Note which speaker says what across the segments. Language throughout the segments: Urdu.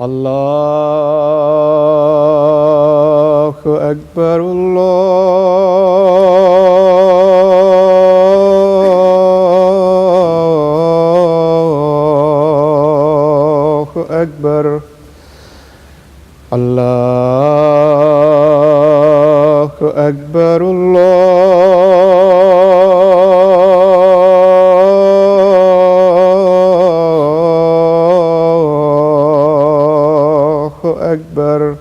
Speaker 1: الله أكبر الله أكبر الله أكبر الله أكبر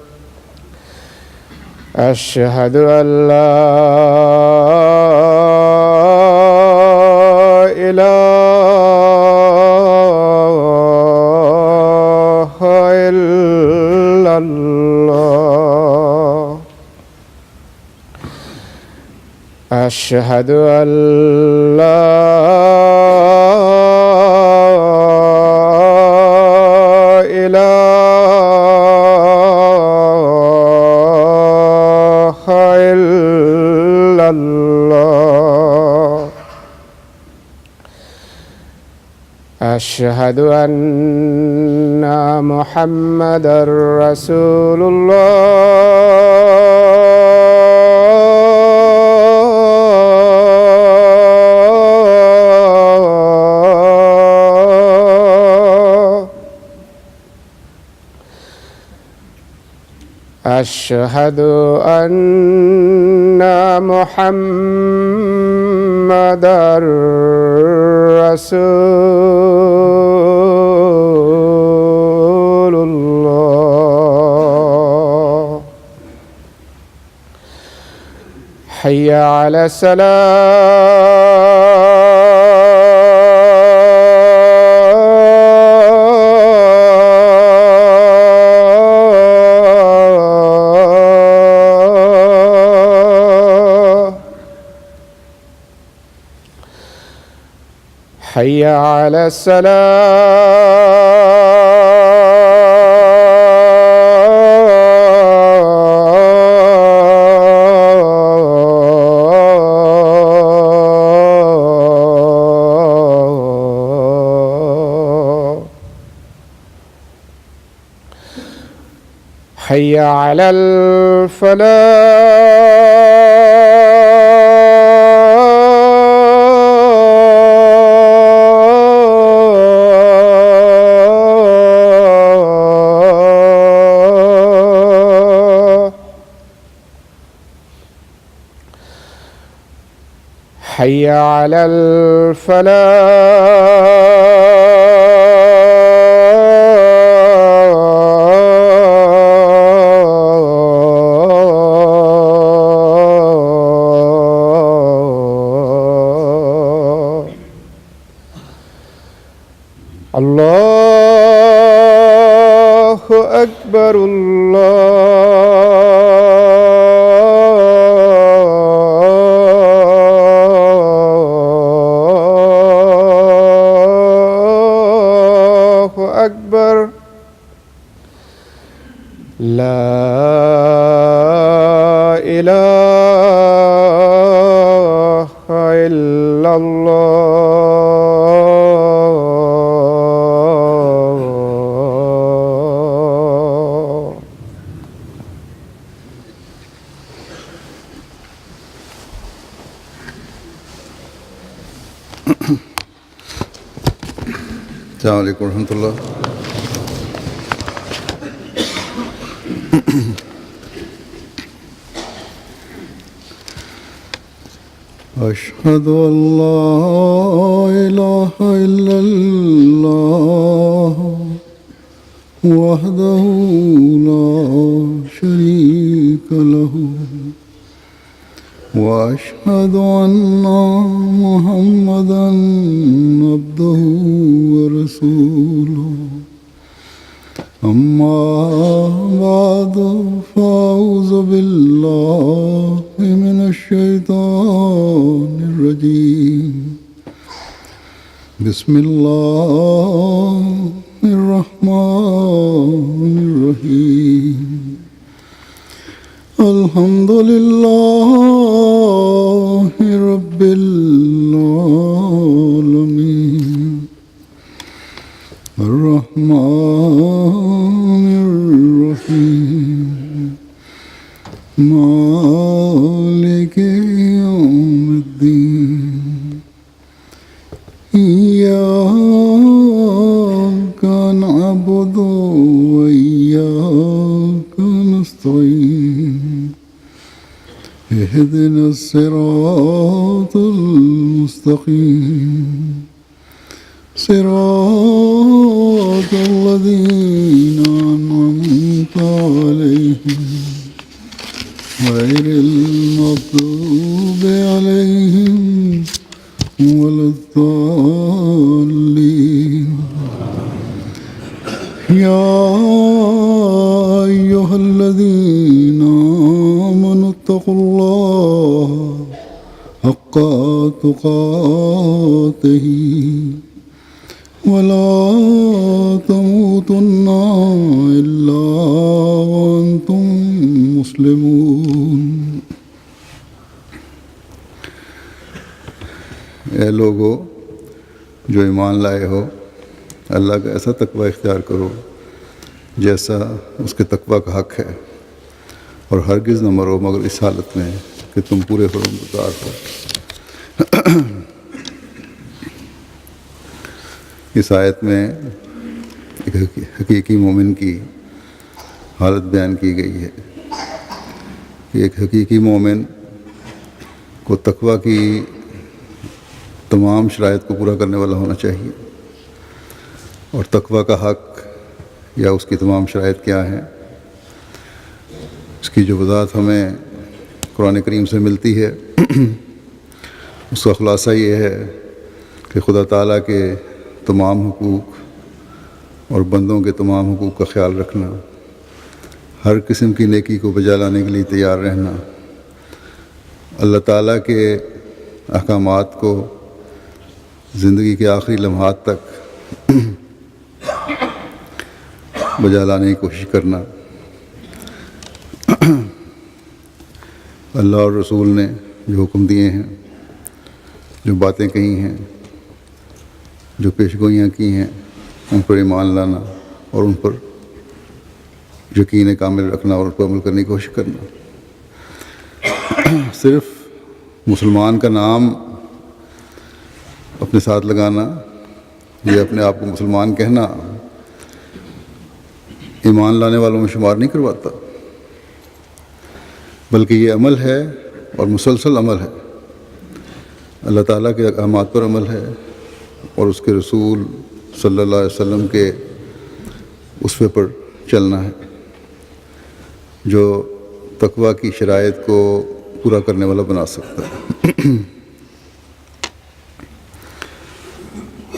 Speaker 1: أشهد أن لا إله إلا الله أشهد أن لا إله إلا الله أشهد أن محمدًا رسول الله أشهد أن محمدًا رسول الله حي على الصلاة حي على الصلاة حي على الفلاح حي على الفلاح الله أكبر الله أكبر لا إله إلا الله
Speaker 2: السلام عليكم ورحمة الله. أشهد أن لا إله إلا الله وحده لا شريك له وأشهد أن محمدًا عبده ورسوله أما بعد فأعوذ بالله من الشيطان الرجيم بسم الله الرحمن الرحيم الحمد لله رب العالمين الرحمن الرحيم مالك يوم الدين إياك نعبد وإياك نستعين اهدنا الصراط المستقيم صراط الذين أنعمت عليهم غير المغضوب عليهم ولا الضالين يا أيها الذين آمنوا اتقوا الله حق تقاته ولا تموتن إلا وأنتم مسلمون اے لوگو جو ایمان لائے ہو اللہ کا ایسا تقوی اختیار کرو جیسا اس کے تقوی کا حق ہے، اور ہرگز نہ مرو مگر اس حالت میں کہ تم پورے فرمبردار ہو۔ اس آیت میں ایک حقیقی مومن کی حالت بیان کی گئی ہے کہ ایک حقیقی مومن کو تقوی کی تمام شرائط کو پورا کرنے والا ہونا چاہیے، اور تقوی کا حق یا اس کی تمام شرائط کیا ہیں، اس کی جو وضاحت ہمیں قرآن کریم سے ملتی ہے اس کا خلاصہ یہ ہے کہ خدا تعالیٰ کے تمام حقوق اور بندوں کے تمام حقوق کا خیال رکھنا، ہر قسم کی نیکی کو بجا لانے کے لیے تیار رہنا، اللہ تعالیٰ کے احکامات کو زندگی کے آخری لمحات تک بجا لانے کی کوشش کرنا، اللہ اور رسول نے جو حکم دیے ہیں، جو باتیں کہی ہیں، جو پیشگوئیاں کی ہیں، ان پر ایمان لانا اور ان پر یقین کامل رکھنا اور ان پر عمل کرنے کی کوشش کرنا۔ صرف مسلمان کا نام اپنے ساتھ لگانا یا اپنے آپ کو مسلمان کہنا ایمان لانے والوں میں شمار نہیں کرواتا، بلکہ یہ عمل ہے اور مسلسل عمل ہے، اللہ تعالیٰ کے احکامات پر عمل ہے اور اس کے رسول صلی اللہ علیہ وسلم کے اسوے پر چلنا ہے، جو تقوی کی شرائط کو پورا کرنے والا بنا سکتا ہے۔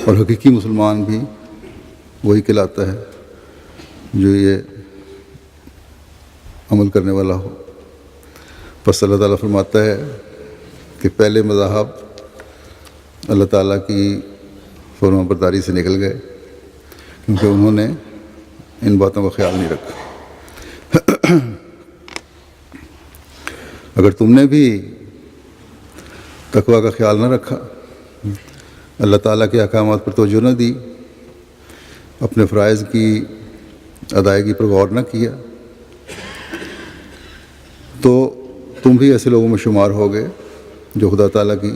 Speaker 2: اور حقیقی مسلمان بھی وہی کہلاتا ہے جو یہ عمل کرنے والا ہو۔ پس اللہ تعالیٰ فرماتا ہے کہ پہلے مذاہب اللہ تعالیٰ کی فرما برداری سے نکل گئے کیونکہ انہوں نے ان باتوں کا خیال نہیں رکھا۔ اگر تم نے بھی تقوی کا خیال نہ رکھا، اللہ تعالیٰ کے احکامات پر توجہ نہ دی، اپنے فرائض کی ادائیگی پر غور نہ کیا، تو تم بھی ایسے لوگوں میں شمار ہو گئے جو خدا تعالیٰ کی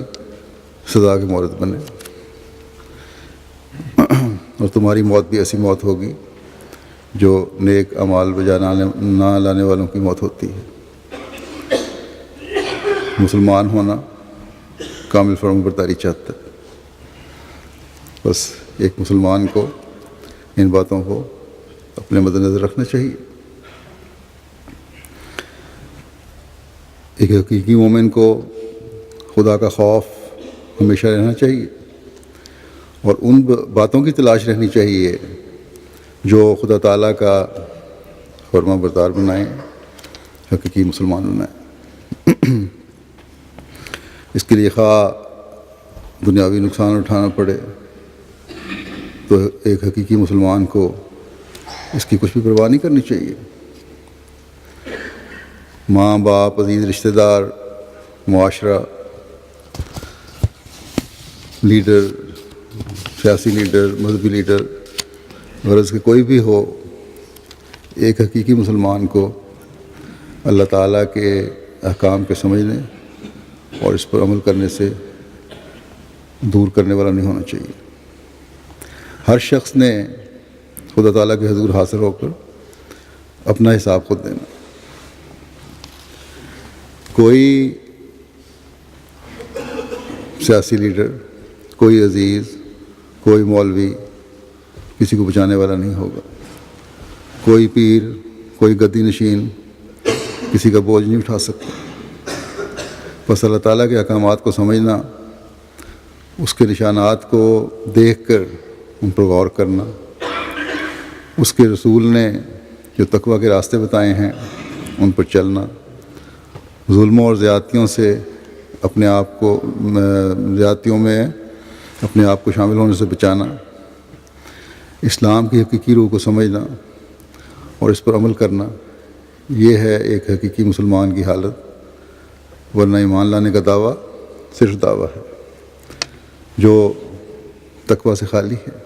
Speaker 2: سزا کے مورد بنے، اور تمہاری موت بھی ایسی موت ہوگی جو نیک اعمال بجا نہ لانے والوں کی موت ہوتی ہے۔ مسلمان ہونا کامل فرمانبرداری چاہتا ہے، بس ایک مسلمان کو ان باتوں کو اپنے مد نظر رکھنا چاہیے۔ ایک حقیقی مومن کو خدا کا خوف ہمیشہ رہنا چاہیے اور ان باتوں کی تلاش رہنی چاہیے جو خدا تعالیٰ کا فرما بردار بنائیں، حقیقی مسلمان بنائیں۔ اس کے لیے خواہ دنیاوی نقصان اٹھانا پڑے تو ایک حقیقی مسلمان کو اس کی کچھ بھی پرواہ نہیں کرنی چاہیے۔ ماں باپ، عزیز رشتہ دار، معاشرہ، لیڈر، سیاسی لیڈر، مذہبی لیڈر، غرض کہ کوئی بھی ہو، ایک حقیقی مسلمان کو اللہ تعالیٰ کے احکام کے سمجھنے اور اس پر عمل کرنے سے دور کرنے والا نہیں ہونا چاہیے۔ ہر شخص نے خدا تعالیٰ کے حضور حاضر ہو کر اپنا حساب خود دینا۔ کوئی سیاسی لیڈر، کوئی عزیز، کوئی مولوی کسی کو بچانے والا نہیں ہوگا۔ کوئی پیر، کوئی گدی نشین کسی کا بوجھ نہیں اٹھا سکتا۔ بس اللہ تعالیٰ کے احکامات کو سمجھنا، اس کے نشانات کو دیکھ کر ان پر غور کرنا، اس کے رسول نے جو تقویٰ کے راستے بتائے ہیں ان پر چلنا، ظلموں اور زیادتیوں سے اپنے آپ کو زیادتیوں میں اپنے آپ کو شامل ہونے سے بچانا، اسلام کی حقیقی روح کو سمجھنا اور اس پر عمل کرنا، یہ ہے ایک حقیقی مسلمان کی حالت۔ ورنہ ایمان لانے کا دعویٰ صرف دعویٰ ہے جو تقویٰ سے خالی ہے،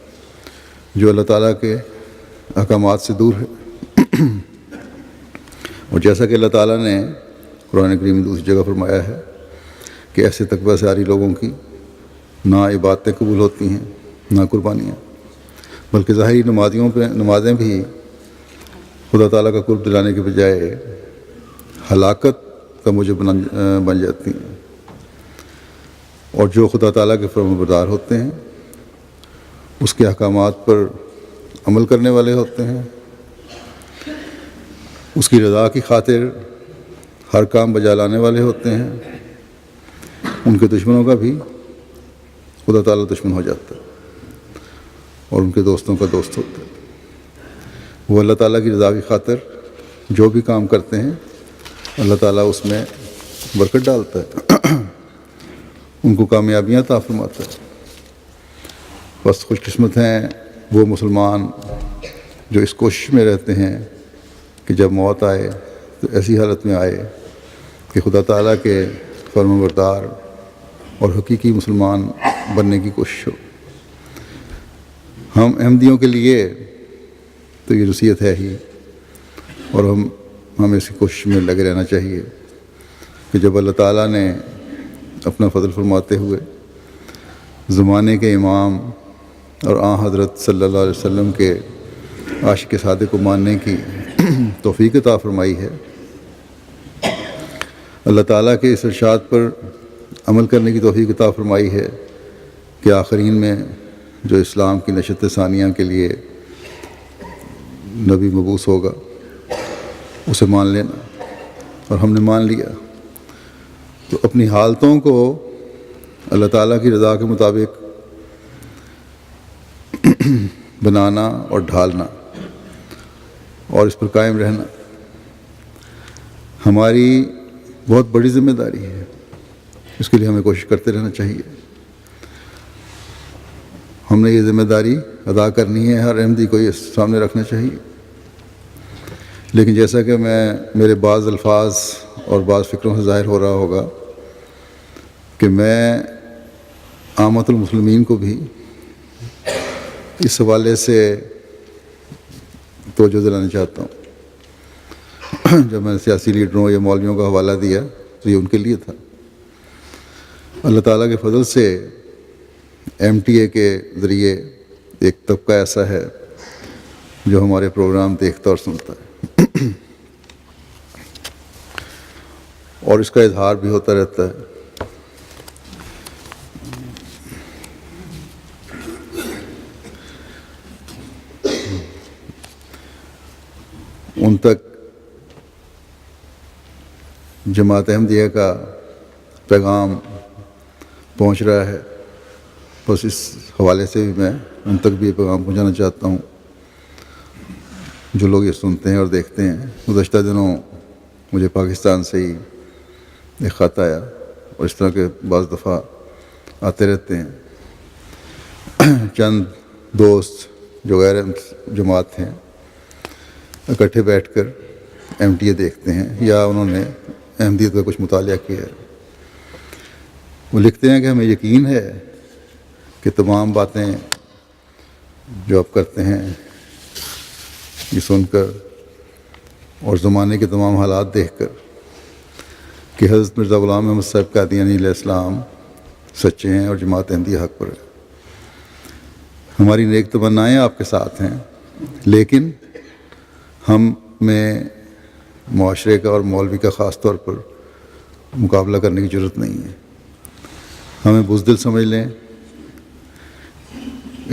Speaker 2: جو اللہ تعالیٰ کے احکامات سے دور ہے۔ اور جیسا کہ اللہ تعالیٰ نے قرآن کریم میں دوسری جگہ فرمایا ہے کہ ایسے تقویٰ سے عاری لوگوں کی نہ عبادتیں قبول ہوتی ہیں نہ قربانیاں، بلکہ ظاہری نمازیں بھی خدا تعالیٰ کا قرب دلانے کے بجائے ہلاکت کا موجب بن جاتی ہیں۔ اور جو خدا تعالیٰ کے فرمانبردار ہوتے ہیں، اس کے احکامات پر عمل کرنے والے ہوتے ہیں، اس کی رضا کی خاطر ہر کام بجا لانے والے ہوتے ہیں، ان کے دشمنوں کا بھی خدا تعالیٰ دشمن ہو جاتا ہے اور ان کے دوستوں کا دوست ہوتا ہے۔ وہ اللہ تعالیٰ کی رضا کی خاطر جو بھی کام کرتے ہیں، اللہ تعالیٰ اس میں برکت ڈالتا ہے، ان کو کامیابیاں عطا فرماتا ہے۔ بس خوش قسمت ہیں وہ مسلمان جو اس کوشش میں رہتے ہیں کہ جب موت آئے تو ایسی حالت میں آئے کہ خدا تعالیٰ کے فرمانبردار اور حقیقی مسلمان بننے کی کوشش ہو۔ ہم احمدیوں کے لیے تو یہ نصیحت ہے ہی، اور ہمیں اسی کوشش میں لگے رہنا چاہیے کہ جب اللہ تعالیٰ نے اپنا فضل فرماتے ہوئے زمانے کے امام اور حضرت صلی اللہ علیہ وسلم کے عاشق صادق کو ماننے کی توفیق عطا فرمائی ہے، اللہ تعالیٰ کے اس ارشاد پر عمل کرنے کی توفیق عطا فرمائی ہے کہ آخرین میں جو اسلام کی نشت ثانیہ کے لیے نبی مبعوث ہوگا اسے مان لینا، اور ہم نے مان لیا۔ تو اپنی حالتوں کو اللہ تعالیٰ کی رضا کے مطابق بنانا اور ڈھالنا اور اس پر قائم رہنا ہماری بہت بڑی ذمہ داری ہے۔ اس کے لیے ہمیں کوشش کرتے رہنا چاہیے۔ ہم نے یہ ذمہ داری ادا کرنی ہے، ہر احمدی کو یہ سامنے رکھنا چاہیے۔ لیکن جیسا کہ میرے بعض الفاظ اور بعض فکروں سے ظاہر ہو رہا ہوگا کہ میں عامت المسلمین کو بھی اس حوالے سے توجہ دلانا چاہتا ہوں۔ جب میں نے سیاسی لیڈروں یا مولویوں کا حوالہ دیا تو یہ ان کے لیے تھا۔ اللہ تعالیٰ کے فضل سے MTA کے ذریعے ایک طبقہ ایسا ہے جو ہمارے پروگرام دیکھتا اور سنتا ہے، اور اس کا اظہار بھی ہوتا رہتا ہے۔ ان تک جماعت احمدیہ کا پیغام پہنچ رہا ہے، بس اس حوالے سے بھی میں ان تک بھی یہ پیغام پہنچانا چاہتا ہوں جو لوگ یہ سنتے ہیں اور دیکھتے ہیں، گزشتہ دنوں مجھے پاکستان سے ہی ایک خط آیا، اور اس طرح کے بعض دفعہ آتے رہتے ہیں۔ چند دوست جو غیر جماعت ہیں اکٹھے بیٹھ کر ایم ٹی اے دیکھتے ہیں، یا انہوں نے احمدیت کا کچھ مطالعہ کیا ہے۔ وہ لکھتے ہیں کہ ہمیں یقین ہے کہ تمام باتیں جو آپ کرتے ہیں یہ سن کر اور زمانے کے تمام حالات دیکھ کر کہ حضرت مرزا غلام احمد صاحب قادیانی علیہ السلام سچے ہیں اور جماعت احمدیہ حق پر ہے۔ ہماری نیک تمنائیں آپ کے ساتھ ہیں، لیکن ہم میں معاشرے کا اور مولوی کا خاص طور پر مقابلہ کرنے کی ضرورت نہیں ہے۔ ہمیں بزدل سمجھ لیں،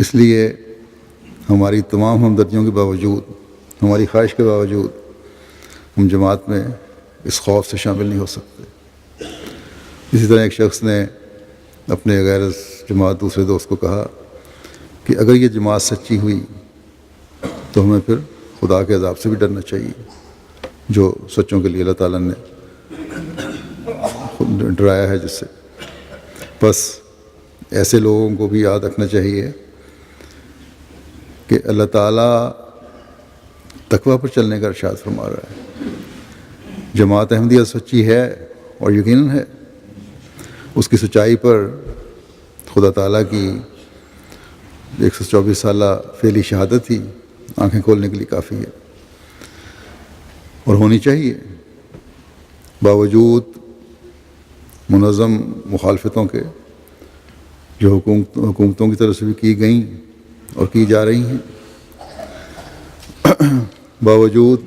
Speaker 2: اس لیے ہماری تمام ہمدردیوں کے باوجود، ہماری خواہش کے باوجود ہم جماعت میں اس خوف سے شامل نہیں ہو سکتے۔ اسی طرح ایک شخص نے اپنے غیر جماعت دوسرے دوست کو کہا کہ اگر یہ جماعت سچی ہوئی تو ہمیں پھر خدا کے عذاب سے بھی ڈرنا چاہیے، جو سچوں کے لیے اللہ تعالیٰ نے ڈرایا ہے جس سے۔ بس ایسے لوگوں کو بھی یاد رکھنا چاہیے کہ اللہ تعالیٰ تقویٰ پر چلنے کا ارشاد فرما رہا ہے۔ جماعت احمدیہ سچی ہے اور یقیناً ہے، اس کی سچائی پر خدا تعالیٰ کی 124 سالہ فعلی شہادت ہی آنکھیں کھولنے کے لیے کافی ہے اور ہونی چاہیے، باوجود منظم مخالفتوں کے جو حکومتوں کی طرف سے بھی کی گئیں اور کی جا رہی ہیں، باوجود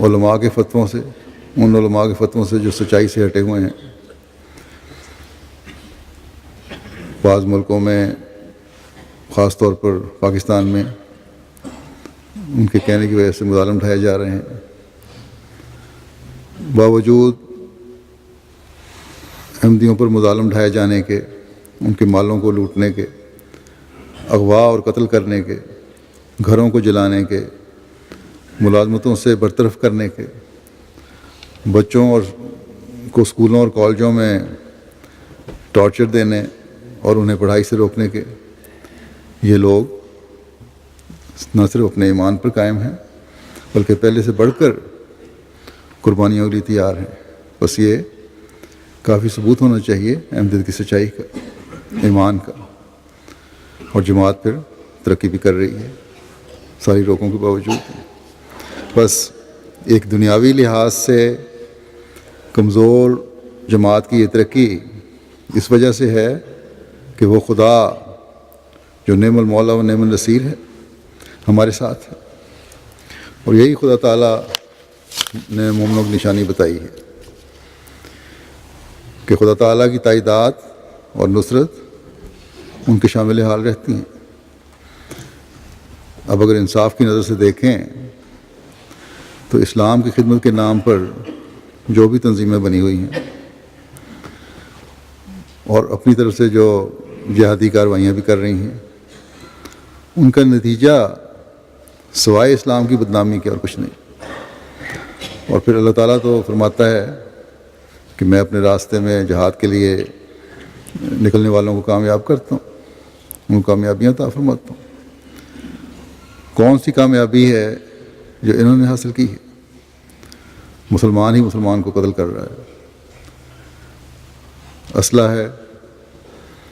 Speaker 2: علماء کے فتووں سے، ان علماء کے فتووں سے جو سچائی سے ہٹے ہوئے ہیں۔ بعض ملکوں میں، خاص طور پر پاکستان میں، ان کے کہنے کی وجہ سے مظالم اٹھائے جا رہے ہیں۔ باوجود احمدیوں پر مظالم ڈھائے جانے کے، ان کے مالوں کو لوٹنے کے، اغوا اور قتل کرنے کے، گھروں کو جلانے کے، ملازمتوں سے برطرف کرنے کے، بچوں کو اسکولوں اور کالجوں میں ٹارچر دینے اور انہیں پڑھائی سے روکنے کے، یہ لوگ نہ صرف اپنے ایمان پر قائم ہیں بلکہ پہلے سے بڑھ کر قربانیوں کے لیے تیار ہیں۔ بس یہ کافی ثبوت ہونا چاہیے احمدیت کی سچائی کا، ایمان کا، اور جماعت پھر ترقی بھی کر رہی ہے ساری روکوں کے باوجود۔ بس ایک دنیاوی لحاظ سے کمزور جماعت کی یہ ترقی اس وجہ سے ہے کہ وہ خدا جو نعم المولا و نعم النصیر ہے ہمارے ساتھ ہے، اور یہی خدا تعالیٰ نے مومنوں کی نشانی بتائی ہے کہ خدا تعالیٰ کی تائیدات اور نصرت ان کے شامل حال رہتی ہیں۔ اب اگر انصاف کی نظر سے دیکھیں تو اسلام کی خدمت کے نام پر جو بھی تنظیمیں بنی ہوئی ہیں اور اپنی طرف سے جو جہادی کاروائیاں بھی کر رہی ہیں، ان کا نتیجہ سوائے اسلام کی بدنامی کے اور کچھ نہیں۔ اور پھر اللہ تعالیٰ تو فرماتا ہے کہ میں اپنے راستے میں جہاد کے لیے نکلنے والوں کو کامیاب کرتا ہوں، ان کو کامیابیاں عطا فرماتا ہوں۔ کون سی کامیابی ہے جو انہوں نے حاصل کی ہے؟ مسلمان ہی مسلمان کو قتل کر رہا ہے، اسلحہ ہے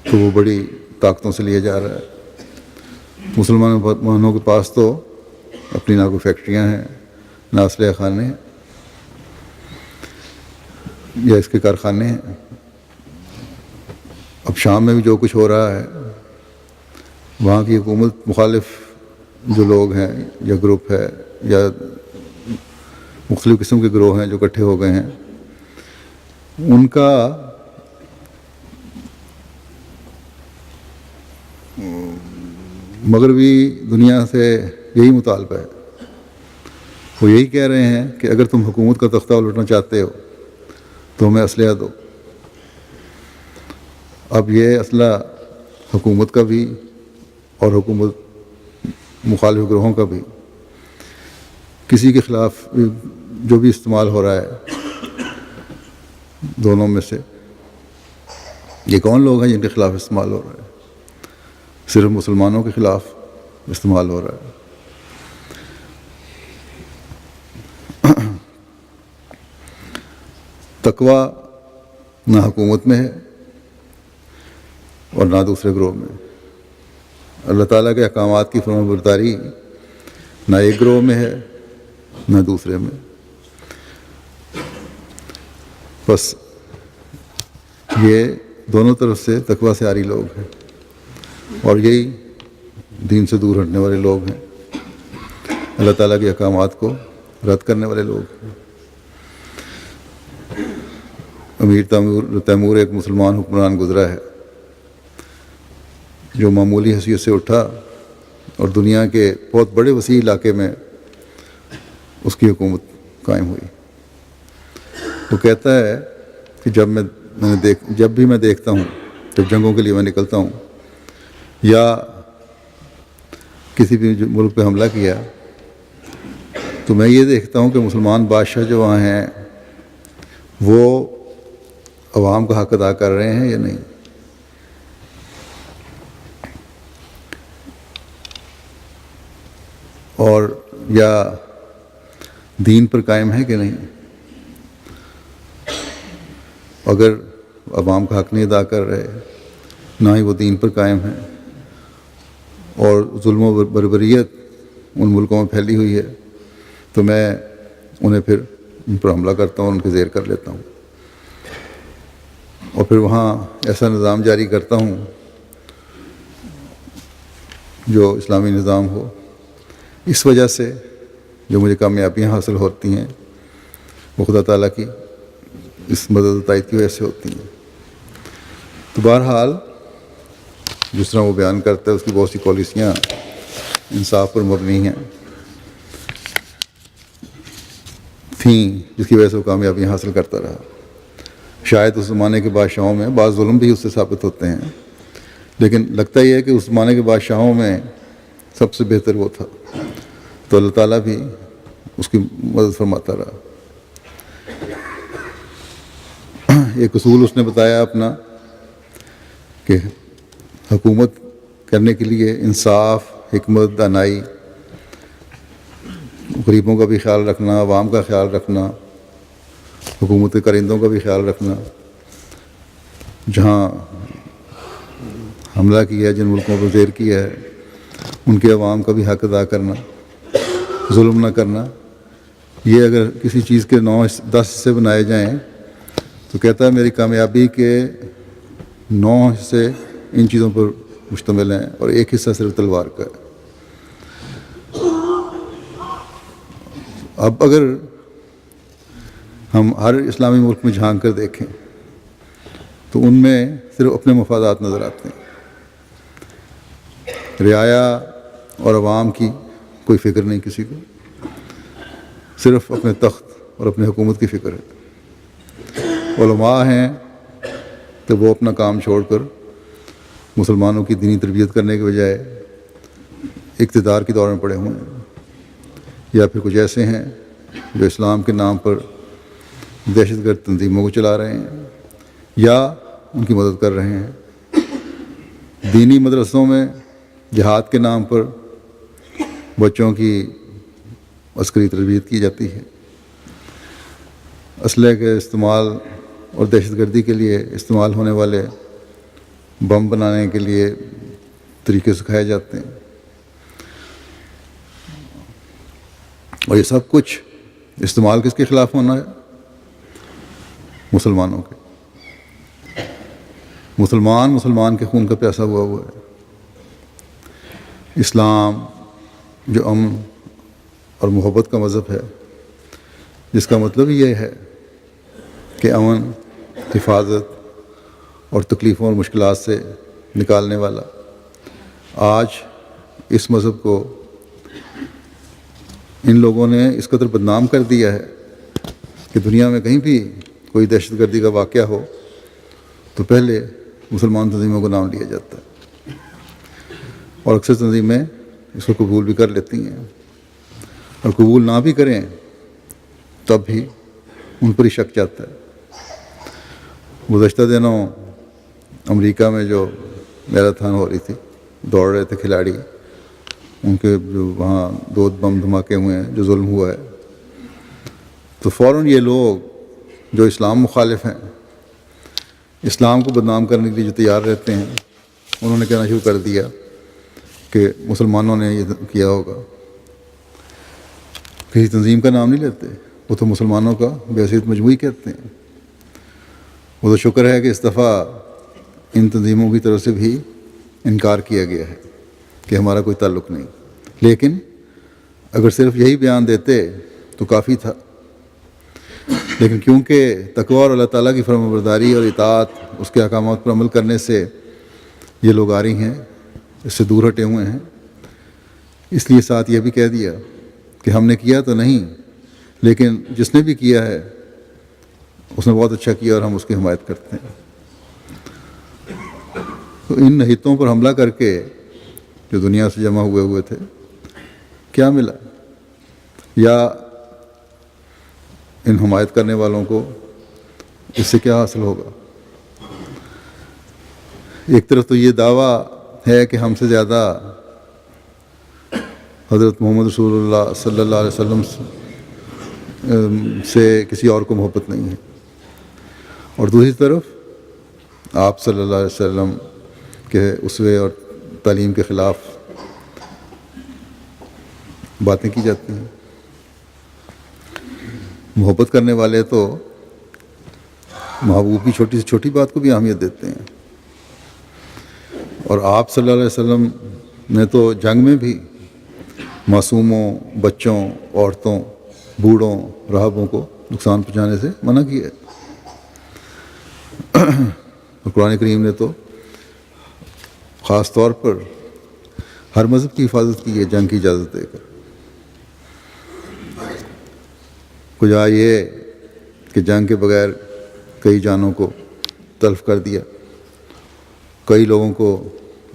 Speaker 2: تو وہ بڑی طاقتوں سے لیا جا رہا ہے۔ مسلمانوں کے پاس تو اپنی نہ کوئی فیکٹریاں ہیں، نہ اسلحہ خانے ہیں یا اس کے کارخانے ہیں۔ اب شام میں بھی جو کچھ ہو رہا ہے، وہاں کی حکومت مخالف جو لوگ ہیں یا گروپ ہے یا مختلف قسم کے گروہ ہیں جو اکٹھے ہو گئے ہیں، ان کا مغربی دنیا سے یہی مطالبہ ہے۔ وہ یہی کہہ رہے ہیں کہ اگر تم حکومت کا تختہ الٹنا چاہتے ہو تو ہمیں اسلحہ دو۔ اب یہ اسلحہ حکومت کا بھی اور حکومت مخالف گروہوں کا بھی کسی کے خلاف جو بھی استعمال ہو رہا ہے دونوں میں سے، یہ کون لوگ ہیں جن کے خلاف استعمال ہو رہا ہے؟ صرف مسلمانوں کے خلاف استعمال ہو رہا ہے۔ تقوی نہ حکومت میں ہے اور نہ دوسرے گروہ میں۔ اللہ تعالیٰ کے احکامات کی فرمانبرداری نہ ایک گروہ میں ہے نہ دوسرے میں۔ بس یہ دونوں طرف سے تقوی سے عاری لوگ ہیں، اور یہی دین سے دور ہٹنے والے لوگ ہیں، اللہ تعالیٰ کے احکامات کو رد کرنے والے لوگ ہیں۔ امیر تیمور ایک مسلمان حکمران گزرا ہے جو معمولی حیثیت سے اٹھا اور دنیا کے بہت بڑے وسیع علاقے میں اس کی حکومت قائم ہوئی۔ وہ کہتا ہے کہ جب بھی میں دیکھتا ہوں، جب جنگوں کے لیے میں نکلتا ہوں یا کسی بھی ملک پہ حملہ کیا، تو میں یہ دیکھتا ہوں کہ مسلمان بادشاہ جو وہاں ہیں وہ عوام کا حق ادا کر رہے ہیں یا نہیں، اور یا دین پر قائم ہے کہ نہیں۔ اگر عوام کا حق نہیں ادا کر رہے، نہ ہی وہ دین پر قائم ہیں، اور ظلم و بربریت ان ملکوں میں پھیلی ہوئی ہے، تو میں انہیں پھر ان پر حملہ کرتا ہوں، ان کے زیر کر لیتا ہوں، اور پھر وہاں ایسا نظام جاری کرتا ہوں جو اسلامی نظام ہو۔ اس وجہ سے جو مجھے کامیابیاں حاصل ہوتی ہیں وہ خدا تعالیٰ کی اس مدد و تائید کی وجہ سے ہوتی ہیں۔ تو بہرحال جس طرح وہ بیان کرتا ہے اس کی بہت سی پالیسیاں انصاف پر مبنی تھیں، جس کی وجہ سے وہ کامیابیاں حاصل کرتا رہا۔ شاید اس زمانے کے بادشاہوں میں بعض ظلم بھی اس سے ثابت ہوتے ہیں، لیکن لگتا یہ ہے کہ اس زمانے کے بادشاہوں میں سب سے بہتر وہ تھا، تو اللہ تعالیٰ بھی اس کی مدد فرماتا رہا۔ ایک اصول اس نے بتایا اپنا کہ حکومت کرنے کے لیے انصاف، حکمت، دانائی، غریبوں کا بھی خیال رکھنا، عوام کا خیال رکھنا، حکومت کے کرندوں کا بھی خیال رکھنا، جہاں حملہ کیا ہے، جن ملکوں پر زیر کیا ہے، ان کے عوام کا بھی حق ادا کرنا، ظلم نہ کرنا۔ یہ اگر کسی چیز کے 9-10 حصے بنائے جائیں تو کہتا ہے میری کامیابی کے 9 حصے ان چیزوں پر مشتمل ہیں اور ایک حصہ صرف تلوار کا ہے۔ اب اگر ہم ہر اسلامی ملک میں جھانک کر دیکھیں تو ان میں صرف اپنے مفادات نظر آتے ہیں، رعایا اور عوام کی کوئی فکر نہیں کسی کو، صرف اپنے تخت اور اپنے حکومت کی فکر ہے۔ علماء ہیں تو وہ اپنا کام چھوڑ کر مسلمانوں کی دینی تربیت کرنے کے بجائے اقتدار کی دوڑ میں پڑے ہوئے ہیں، یا پھر کچھ ایسے ہیں جو اسلام کے نام پر دہشت گرد تنظیموں کو چلا رہے ہیں یا ان کی مدد کر رہے ہیں۔ دینی مدرسوں میں جہاد کے نام پر بچوں کی عسکری تربیت کی جاتی ہے، اسلحے کے استعمال اور دہشت گردی کے لیے استعمال ہونے والے بم بنانے کے لیے طریقے سکھائے جاتے ہیں، اور یہ سب کچھ استعمال کس کے خلاف ہونا ہے؟ مسلمانوں کے۔ مسلمان کے خون کا پیاسا ہوا ہے۔ اسلام جو امن اور محبت کا مذہب ہے، جس کا مطلب یہ ہے کہ امن، حفاظت اور تکلیفوں اور مشکلات سے نکالنے والا، آج اس مذہب کو ان لوگوں نے اس قدر بدنام کر دیا ہے کہ دنیا میں کہیں بھی کوئی دہشت گردی کا واقعہ ہو تو پہلے مسلمان تنظیموں کو نام لیا جاتا ہے، اور اکثر تنظیمیں اس کو قبول بھی کر لیتی ہیں، اور قبول نہ بھی کریں تب بھی ان پر ہی شک جاتا ہے۔ گزشتہ دنوں امریکہ میں جو میراتھن ہو رہی تھی، دوڑ رہے تھے کھلاڑی، ان کے جو وہاں 2 بم دھماکے ہوئے ہیں، جو ظلم ہوا ہے، تو فوراً یہ لوگ جو اسلام مخالف ہیں، اسلام کو بدنام کرنے کے لیے جو تیار رہتے ہیں، انہوں نے کہنا شروع کر دیا کہ مسلمانوں نے یہ کیا ہوگا۔ کسی تنظیم کا نام نہیں لیتے، وہ تو مسلمانوں کا بحیثیت مجموعی کہتے ہیں۔ وہ تو شکر ہے کہ اس دفعہ ان تنظیموں کی طرف سے بھی انکار کیا گیا ہے کہ ہمارا کوئی تعلق نہیں، لیکن اگر صرف یہی بیان دیتے تو کافی تھا۔ لیکن کیونکہ تقوی اور اللہ تعالیٰ کی فرمانبرداری اور اطاعت، اس کے احکامات پر عمل کرنے سے یہ لوگ آ رہی ہیں، اس سے دور ہٹے ہوئے ہیں، اس لیے ساتھ یہ بھی کہہ دیا کہ ہم نے کیا تو نہیں، لیکن جس نے بھی کیا ہے اس نے بہت اچھا کیا اور ہم اس کی حمایت کرتے ہیں۔ تو ان ہتوں پر حملہ کر کے جو دنیا سے جمع ہوئے تھے، کیا ملا؟ یا ان حمایت کرنے والوں کو اس سے کیا حاصل ہوگا؟ ایک طرف تو یہ دعویٰ ہے کہ ہم سے زیادہ حضرت محمد رسول اللہ صلی اللہ علیہ وسلم سے کسی اور کو محبت نہیں ہے، اور دوسری طرف آپ صلی اللہ علیہ وسلم کے اسوے اور تعلیم کے خلاف باتیں کی جاتی ہیں۔ محبت کرنے والے تو محبوب کی چھوٹی سے چھوٹی بات کو بھی اہمیت دیتے ہیں، اور آپ صلی اللہ علیہ وسلم نے تو جنگ میں بھی معصوموں، بچوں، عورتوں، بوڑھوں، راہبوں کو نقصان پہنچانے سے منع کیا ہے۔ اور قرآن کریم نے تو خاص طور پر ہر مذہب کی حفاظت کی ہے جنگ کی اجازت دے کر۔ کجا یہ کہ جنگ کے بغیر کئی جانوں کو تلف کر دیا، کئی لوگوں کو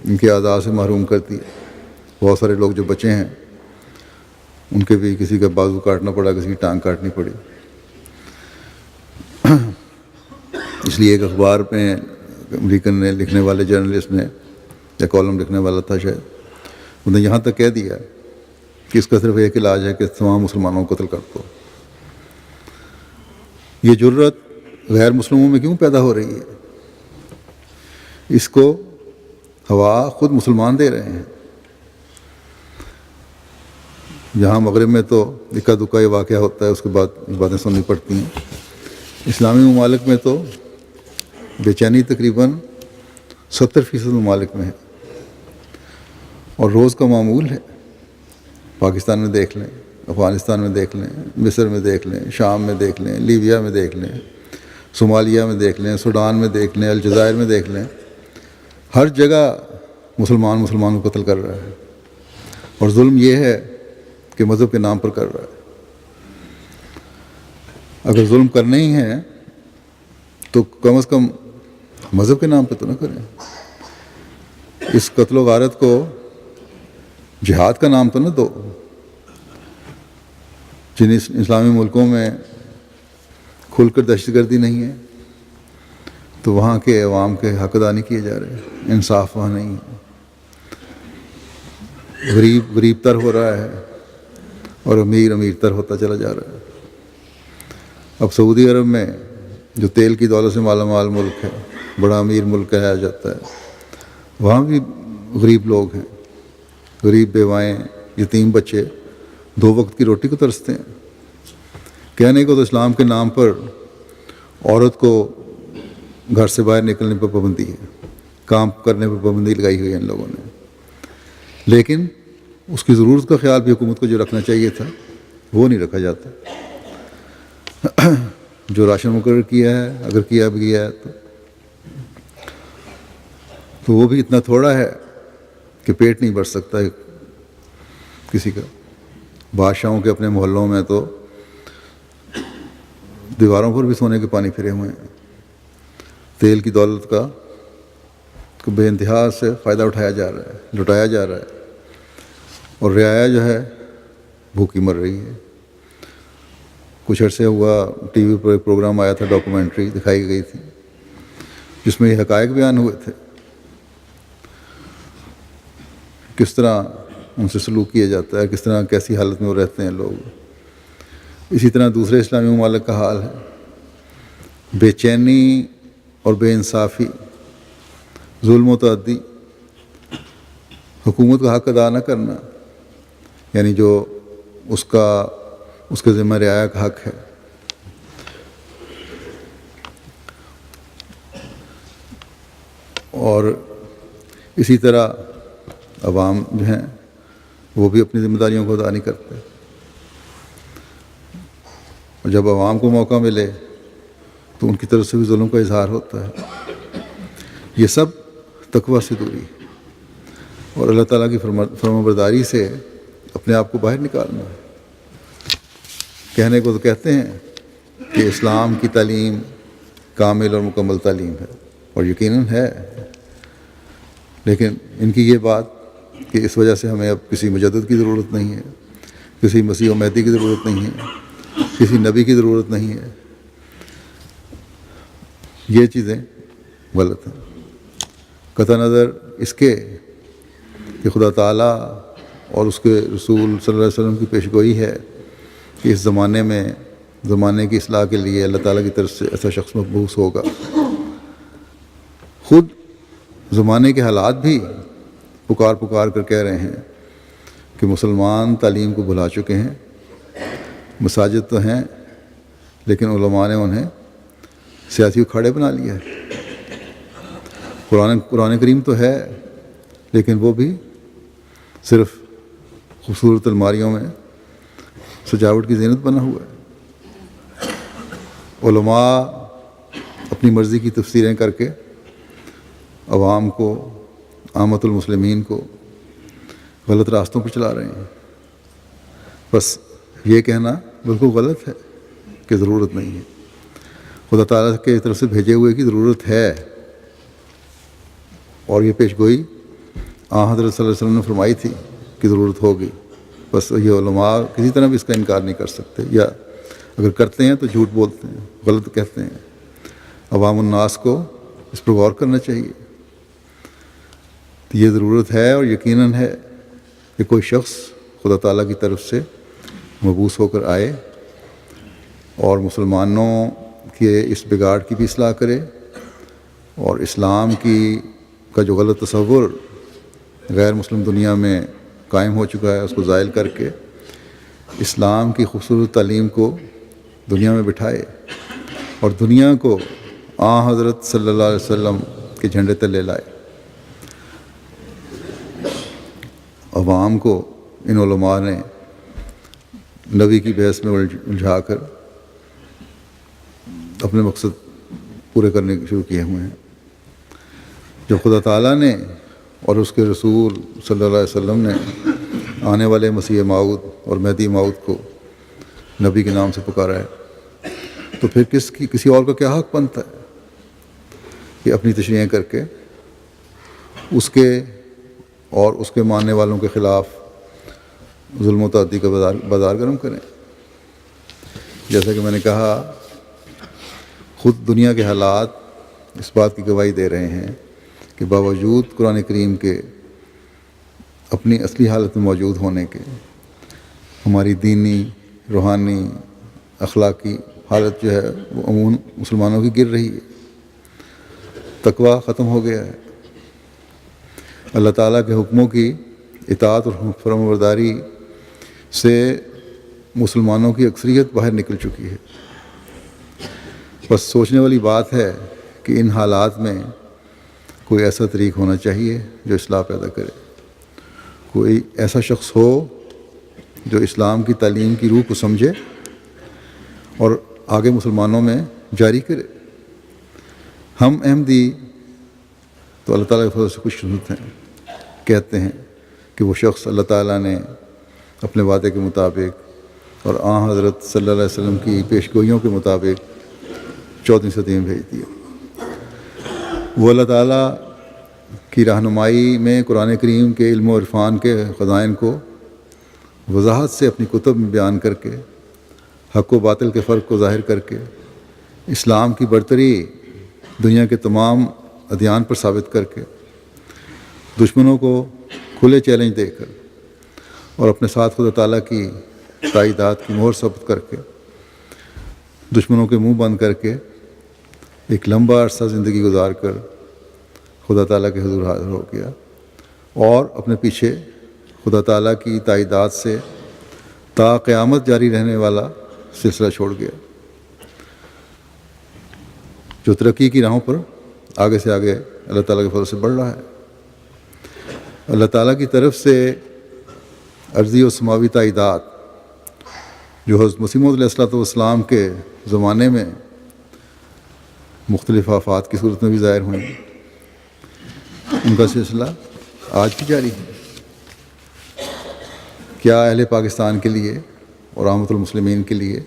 Speaker 2: ان کے اعضاء سے محروم کر دیا، بہت سارے لوگ جو بچے ہیں ان کے بھی کسی کا بازو کاٹنا پڑا، کسی کی ٹانگ کاٹنی پڑی۔ اس لیے ایک اخبار میں امریکن نے لکھنے والے جرنلسٹ نے، یا کالم لکھنے والا تھا شاید، انہوں نے یہاں تک کہہ دیا کہ اس کا صرف ایک علاج ہے کہ تمام مسلمانوں کو قتل کر دو۔ یہ جرت غیر مسلموں میں کیوں پیدا ہو رہی ہے؟ اس کو ہوا خود مسلمان دے رہے ہیں۔ یہاں مغرب میں تو اکا دکا یہ واقعہ ہوتا ہے، اس کے بعد یہ باتیں سننی پڑتی ہیں۔ اسلامی ممالک میں تو بے چینی تقریباً 70% ممالک میں ہے، اور روز کا معمول ہے۔ پاکستان میں دیکھ لیں، افغانستان میں دیکھ لیں، مصر میں دیکھ لیں، شام میں دیکھ لیں، لیبیا میں دیکھ لیں، صومالیہ میں دیکھ لیں، سوڈان میں دیکھ لیں، الجزائر میں دیکھ لیں، ہر جگہ مسلمان کو قتل کر رہا ہے، اور ظلم یہ ہے کہ مذہب کے نام پر کر رہا ہے۔ اگر ظلم کرنے ہی ہیں تو کم از کم مذہب کے نام پہ تو نہ کریں۔ اس قتل و غارت کو جہاد کا نام تو نہ دو۔ جن اسلامی ملکوں میں کھل کر دہشت گردی نہیں ہے تو وہاں کے عوام کے حق ادا نہیں کیے جا رہے، انصاف وہاں نہیں ہے، غریب تر ہو رہا ہے اور امیر تر ہوتا چلا جا رہا ہے۔ اب سعودی عرب میں جو تیل کی دولت سے مالا مال ملک ہے، بڑا امیر ملک کہا جاتا ہے، وہاں بھی غریب لوگ ہیں، غریب بیوائیں، یتیم بچے 2 وقت کی روٹی کو ترستے ہیں۔ کہنے کو تو اسلام کے نام پر عورت کو گھر سے باہر نکلنے پر پابندی ہے، کام کرنے پر پابندی لگائی ہوئی ہے ان لوگوں نے، لیکن اس کی ضرورت کا خیال بھی حکومت کو جو رکھنا چاہیے تھا وہ نہیں رکھا جاتا۔ جو راشن مقرر کیا ہے، اگر کیا بھی گیا ہے تو وہ بھی اتنا تھوڑا ہے کہ پیٹ نہیں بھر سکتا ہے کسی کا۔ بادشاہوں کے اپنے محلوں میں تو دیواروں پر بھی سونے کے پانی پھرے ہوئے ہیں۔ تیل کی دولت کا بے انتہا سے فائدہ اٹھایا جا رہا ہے، لٹایا جا رہا ہے، اور رعایا جو ہے بھوکی مر رہی ہے۔ کچھ عرصے ہوا ٹی وی پر ایک پروگرام آیا تھا، ڈاکومنٹری دکھائی گئی تھی، جس میں یہ حقائق بیان ہوئے تھے، کس طرح ان سے سلوک کیا جاتا ہے، کس طرح کیسی حالت میں وہ رہتے ہیں لوگ۔ اسی طرح دوسرے اسلامی ممالک کا حال ہے، بے چینی اور بے انصافی، ظلم و تعدی، حکومت کا حق ادا نہ کرنا، یعنی جو اس کے ذمہ رعایا کا حق ہے، اور اسی طرح عوام جو ہیں وہ بھی اپنی ذمہ داریوں کو ادا نہیں کرتے، اور جب عوام کو موقع ملے تو ان کی طرف سے بھی ظلم کا اظہار ہوتا ہے۔ یہ سب تقویٰ سے دوری اور اللہ تعالیٰ کی فرمانبرداری سے اپنے آپ کو باہر نکالنا ہے۔ کہنے کو تو کہتے ہیں کہ اسلام کی تعلیم کامل اور مکمل تعلیم ہے، اور یقیناً ہے، لیکن ان کی یہ بات کہ اس وجہ سے ہمیں اب کسی مجدد کی ضرورت نہیں ہے، کسی مسیح و مہدی کی ضرورت نہیں ہے، کسی نبی کی ضرورت نہیں ہے، یہ چیزیں غلط ہیں۔ قطع نظر اس کے کہ خدا تعالیٰ اور اس کے رسول صلی اللہ علیہ وسلم کی پیشگوئی ہے کہ اس زمانے کی اصلاح کے لیے اللہ تعالیٰ کی طرف سے ایسا شخص مبعوث ہوگا۔ خود زمانے کے حالات بھی پکار کر کہہ رہے ہیں کہ مسلمان تعلیم کو بھلا چکے ہیں، مساجد تو ہیں لیکن علماء نے انہیں سیاسی اکھاڑے بنا لیا ہے۔ قرآن کریم تو ہے لیکن وہ بھی صرف خوبصورت الماریوں میں سجاوٹ کی زینت بنا ہوا ہے۔ علماء اپنی مرضی کی تفسیریں کر کے عوام کو، عامت المسلمین کو غلط راستوں پر چلا رہے ہیں۔ بس یہ کہنا بالکل غلط ہے کہ ضرورت نہیں ہے۔ خدا تعالیٰ کے طرف سے بھیجے ہوئے کی ضرورت ہے، اور یہ پیشگوئی حضرت صلی اللہ علیہ وسلم نے فرمائی تھی کہ ضرورت ہوگی۔ بس یہ علماء کسی طرح بھی اس کا انکار نہیں کر سکتے، یا اگر کرتے ہیں تو جھوٹ بولتے ہیں، غلط کہتے ہیں۔ عوام الناس کو اس پر غور کرنا چاہیے۔ یہ ضرورت ہے، اور یقیناً ہے کہ کوئی شخص خدا تعالیٰ کی طرف سے مبعوث ہو کر آئے اور مسلمانوں کے اس بگاڑ کی بھی اصلاح کرے، اور اسلام کا جو غلط تصور غیر مسلم دنیا میں قائم ہو چکا ہے اس کو زائل کر کے اسلام کی خوبصورت تعلیم کو دنیا میں بٹھائے، اور دنیا کو حضرت صلی اللہ علیہ وسلم کے جھنڈے تلے لائے۔ عوام کو ان علماء نے نبی کی بحث میں الجھا کر اپنے مقصد پورے کرنے شروع کیے ہوئے ہیں۔ جب خدا تعالیٰ نے اور اس کے رسول صلی اللہ علیہ وسلم نے آنے والے مسیح موعود اور مہدی موعود کو نبی کے نام سے پکارا ہے، تو پھر کسی اور کا کیا حق بنتا ہے کہ اپنی تشریحیں کر کے اس کے اور اس کے ماننے والوں کے خلاف ظلم و تعدی کا بازار گرم کریں۔ جیسا کہ میں نے کہا، خود دنیا کے حالات اس بات کی گواہی دے رہے ہیں کہ باوجود قرآن کریم کے اپنی اصلی حالت میں موجود ہونے کے، ہماری دینی، روحانی، اخلاقی حالت جو ہے وہ عموماً مسلمانوں کی گر رہی ہے۔ تقویٰ ختم ہو گیا ہے، اللہ تعالیٰ کے حکموں کی اطاعت اور فرمانبرداری سے مسلمانوں کی اکثریت باہر نکل چکی ہے۔ بس سوچنے والی بات ہے کہ ان حالات میں کوئی ایسا طریق ہونا چاہیے جو اصلاح پیدا کرے، کوئی ایسا شخص ہو جو اسلام کی تعلیم کی روح کو سمجھے اور آگے مسلمانوں میں جاری کرے۔ ہم احمدی تو اللہ تعالیٰ کے فضل سے خوش قسمت ہیں، کہتے ہیں کہ وہ شخص اللہ تعالیٰ نے اپنے وعدے کے مطابق اور حضرت صلی اللہ علیہ وسلم کی پیشگوئیوں کے مطابق 14ویں صدی میں بھیج دیا۔ وہ اللہ تعالیٰ کی رہنمائی میں قرآن کریم کے علم و عرفان کے خزائن کو وضاحت سے اپنی کتب میں بیان کر کے حق و باطل کے فرق کو ظاہر کر کے اسلام کی برتری دنیا کے تمام ادیان پر ثابت کر کے دشمنوں کو کھلے چیلنج دے کر اور اپنے ساتھ خدا تعالیٰ کی تائیدات کی مہر ثبت کر کے دشمنوں کے منہ بند کر کے ایک لمبا عرصہ زندگی گزار کر خدا تعالیٰ کے حضور حاضر ہو گیا اور اپنے پیچھے خدا تعالیٰ کی تائیدات سے تا قیامت جاری رہنے والا سلسلہ چھوڑ گیا، جو ترقی کی راہوں پر آگے سے آگے اللہ تعالیٰ کے فضل سے بڑھ رہا ہے۔ اللہ تعالیٰ کی طرف سے عرضی و سماوی تائیدات جو حضرت مسیح موعود علیہ السلام کے زمانے میں مختلف آفات کی صورت میں بھی ظاہر ہوئیں، ان کا سلسلہ آج بھی جاری ہے۔ کیا اہل پاکستان کے لیے اور عامۃ المسلمین کے لیے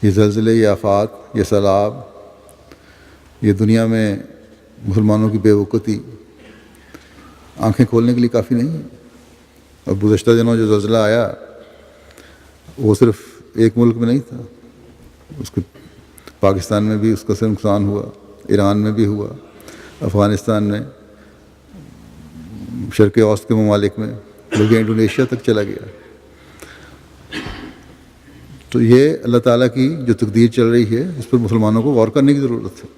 Speaker 2: یہ زلزلے، یہ آفات، یہ سیلاب، یہ دنیا میں مسلمانوں کی بے وقوتی آنکھیں کھولنے کے لیے کافی نہیں ہے؟ اب گزشتہ دنوں جو زلزلہ آیا وہ صرف ایک ملک میں نہیں تھا، اس کے پاکستان میں بھی اس کا سے نقصان ہوا، ایران میں بھی ہوا، افغانستان میں، شرق اوسط کے ممالک میں، بلکہ انڈونیشیا تک چلا گیا۔ تو یہ اللہ تعالیٰ کی جو تقدیر چل رہی ہے اس پر مسلمانوں کو غور کرنے کی ضرورت ہے،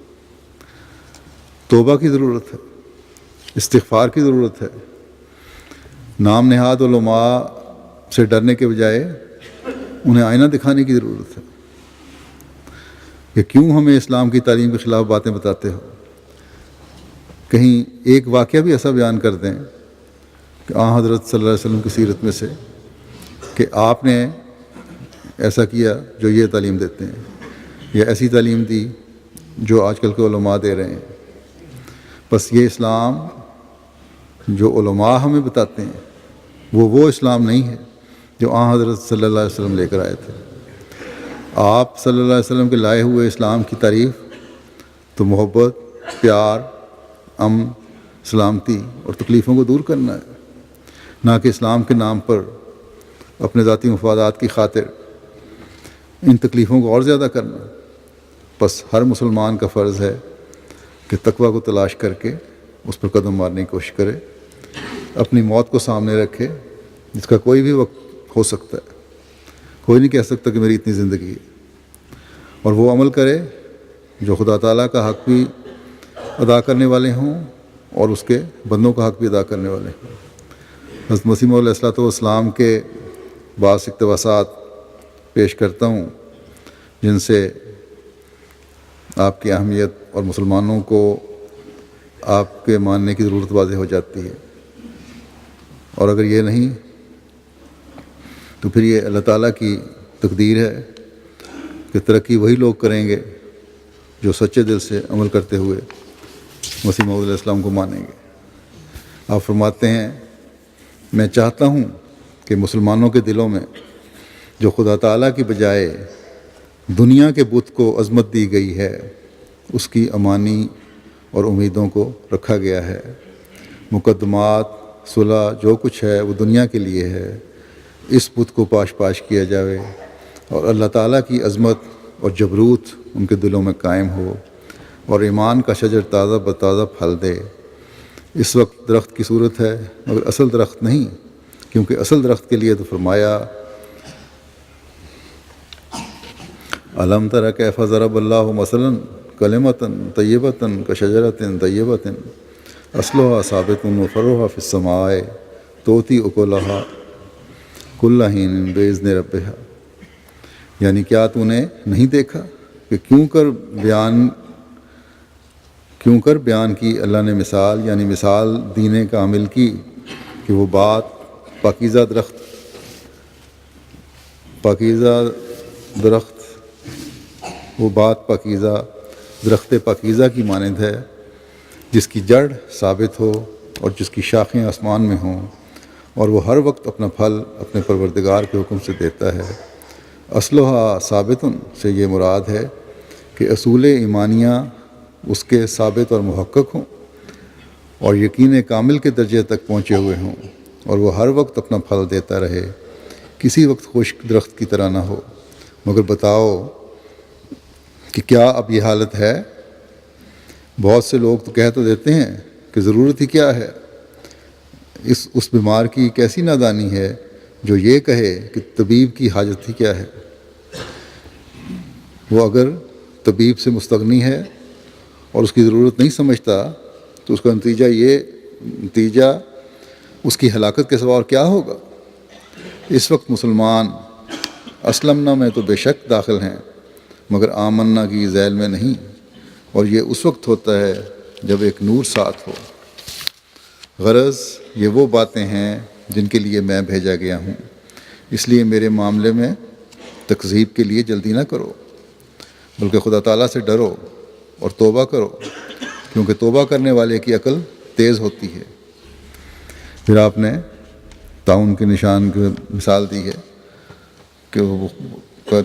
Speaker 2: توبہ کی ضرورت ہے، استغفار کی ضرورت ہے۔ نام نہاد علماء سے ڈرنے کے بجائے انہیں آئینہ دکھانے کی ضرورت ہے کہ کیوں ہمیں اسلام کی تعلیم کے خلاف باتیں بتاتے ہو۔ کہیں ایک واقعہ بھی ایسا بیان کر دیں کہ حضرت صلی اللہ علیہ وسلم کی سیرت میں سے کہ آپ نے ایسا کیا جو یہ تعلیم دیتے ہیں، یا ایسی تعلیم دی جو آج کل کے علماء دے رہے ہیں۔ بس یہ اسلام جو علماء ہمیں بتاتے ہیں وہ اسلام نہیں ہے جو حضرت صلی اللہ علیہ وسلم لے کر آئے تھے۔ آپ صلی اللہ علیہ وسلم کے لائے ہوئے اسلام کی تعریف تو محبت، پیار، امن، سلامتی اور تکلیفوں کو دور کرنا ہے، نہ کہ اسلام کے نام پر اپنے ذاتی مفادات کی خاطر ان تکلیفوں کو اور زیادہ کرنا۔ بس ہر مسلمان کا فرض ہے کہ تقویٰ کو تلاش کر کے اس پر قدم مارنے کی کوشش کرے، اپنی موت کو سامنے رکھے جس کا کوئی بھی وقت ہو سکتا ہے، کوئی نہیں کہہ سکتا کہ میری اتنی زندگی ہے، اور وہ عمل کرے جو خدا تعالیٰ کا حق بھی ادا کرنے والے ہوں اور اس کے بندوں کا حق بھی ادا کرنے والے ہوں۔ حضرت مسیح موعود علیہ السلام کے بعض اقتباسات پیش کرتا ہوں جن سے آپ کی اہمیت اور مسلمانوں کو آپ کے ماننے کی ضرورت واضح ہو جاتی ہے، اور اگر یہ نہیں تو پھر یہ اللہ تعالیٰ کی تقدیر ہے کہ ترقی وہی لوگ کریں گے جو سچے دل سے عمل کرتے ہوئے مسیح موعود علیہ السلام کو مانیں گے۔ آپ فرماتے ہیں، میں چاہتا ہوں کہ مسلمانوں کے دلوں میں جو خدا تعالیٰ کی بجائے دنیا کے بت کو عظمت دی گئی ہے اس کی امانی اور امیدوں کو رکھا گیا ہے۔ مقدمات، صلح، جو کچھ ہے وہ دنیا کے لیے ہے، اس بت کو پاش پاش کیا جاوے اور اللہ تعالیٰ کی عظمت اور جبروت ان کے دلوں میں قائم ہو، اور ایمان کا شجر تازہ بتازہ پھل دے۔ اس وقت درخت کی صورت ہے مگر اصل درخت نہیں، کیونکہ اصل درخت کے لیے تو فرمایا الم تر کیف ضرب اللہ مثلا کلمۃ طیبۃ کشجرۃ طیبۃ اصلها ثابت وفرعها فی السماء تؤتی اکلها کل حین باذن ربها، یعنی کیا تو نے نہیں دیکھا کہ کیوں کر بیان کی اللہ نے مثال، یعنی مثال دین کامل کی کہ وہ بات پاکیزہ درخت وہ بات پاکیزہ درخت پاکیزہ کی مانند ہے جس کی جڑ ثابت ہو اور جس کی شاخیں آسمان میں ہوں، اور وہ ہر وقت اپنا پھل اپنے پروردگار کے حکم سے دیتا ہے۔ اصلها ثابت سے یہ مراد ہے کہ اصول ایمانیہ اس کے ثابت اور محقق ہوں اور یقین کامل کے درجے تک پہنچے ہوئے ہوں، اور وہ ہر وقت اپنا پھل دیتا رہے، کسی وقت خشک درخت کی طرح نہ ہو، مگر بتاؤ کہ کیا اب یہ حالت ہے؟ بہت سے لوگ تو کہہ تو دیتے ہیں کہ ضرورت ہی کیا ہے، اس بیمار کی کیسی نادانی ہے جو یہ کہے کہ طبیب کی حاجت ہی کیا ہے۔ وہ اگر طبیب سے مستغنی ہے اور اس کی ضرورت نہیں سمجھتا تو اس کا نتیجہ اس کی ہلاکت کے سوا اور کیا ہوگا؟ اس وقت مسلمان اسلمنا میں تو بے شک داخل ہیں، مگر آمنا کی ذیل میں نہیں، اور یہ اس وقت ہوتا ہے جب ایک نور ساتھ ہو۔ غرض یہ وہ باتیں ہیں جن کے لیے میں بھیجا گیا ہوں، اس لیے میرے معاملے میں تکذیب کے لیے جلدی نہ کرو، بلکہ خدا تعالیٰ سے ڈرو اور توبہ کرو، کیونکہ توبہ کرنے والے کی عقل تیز ہوتی ہے۔ پھر آپ نے طاعون کے نشان کی مثال دی ہے کہ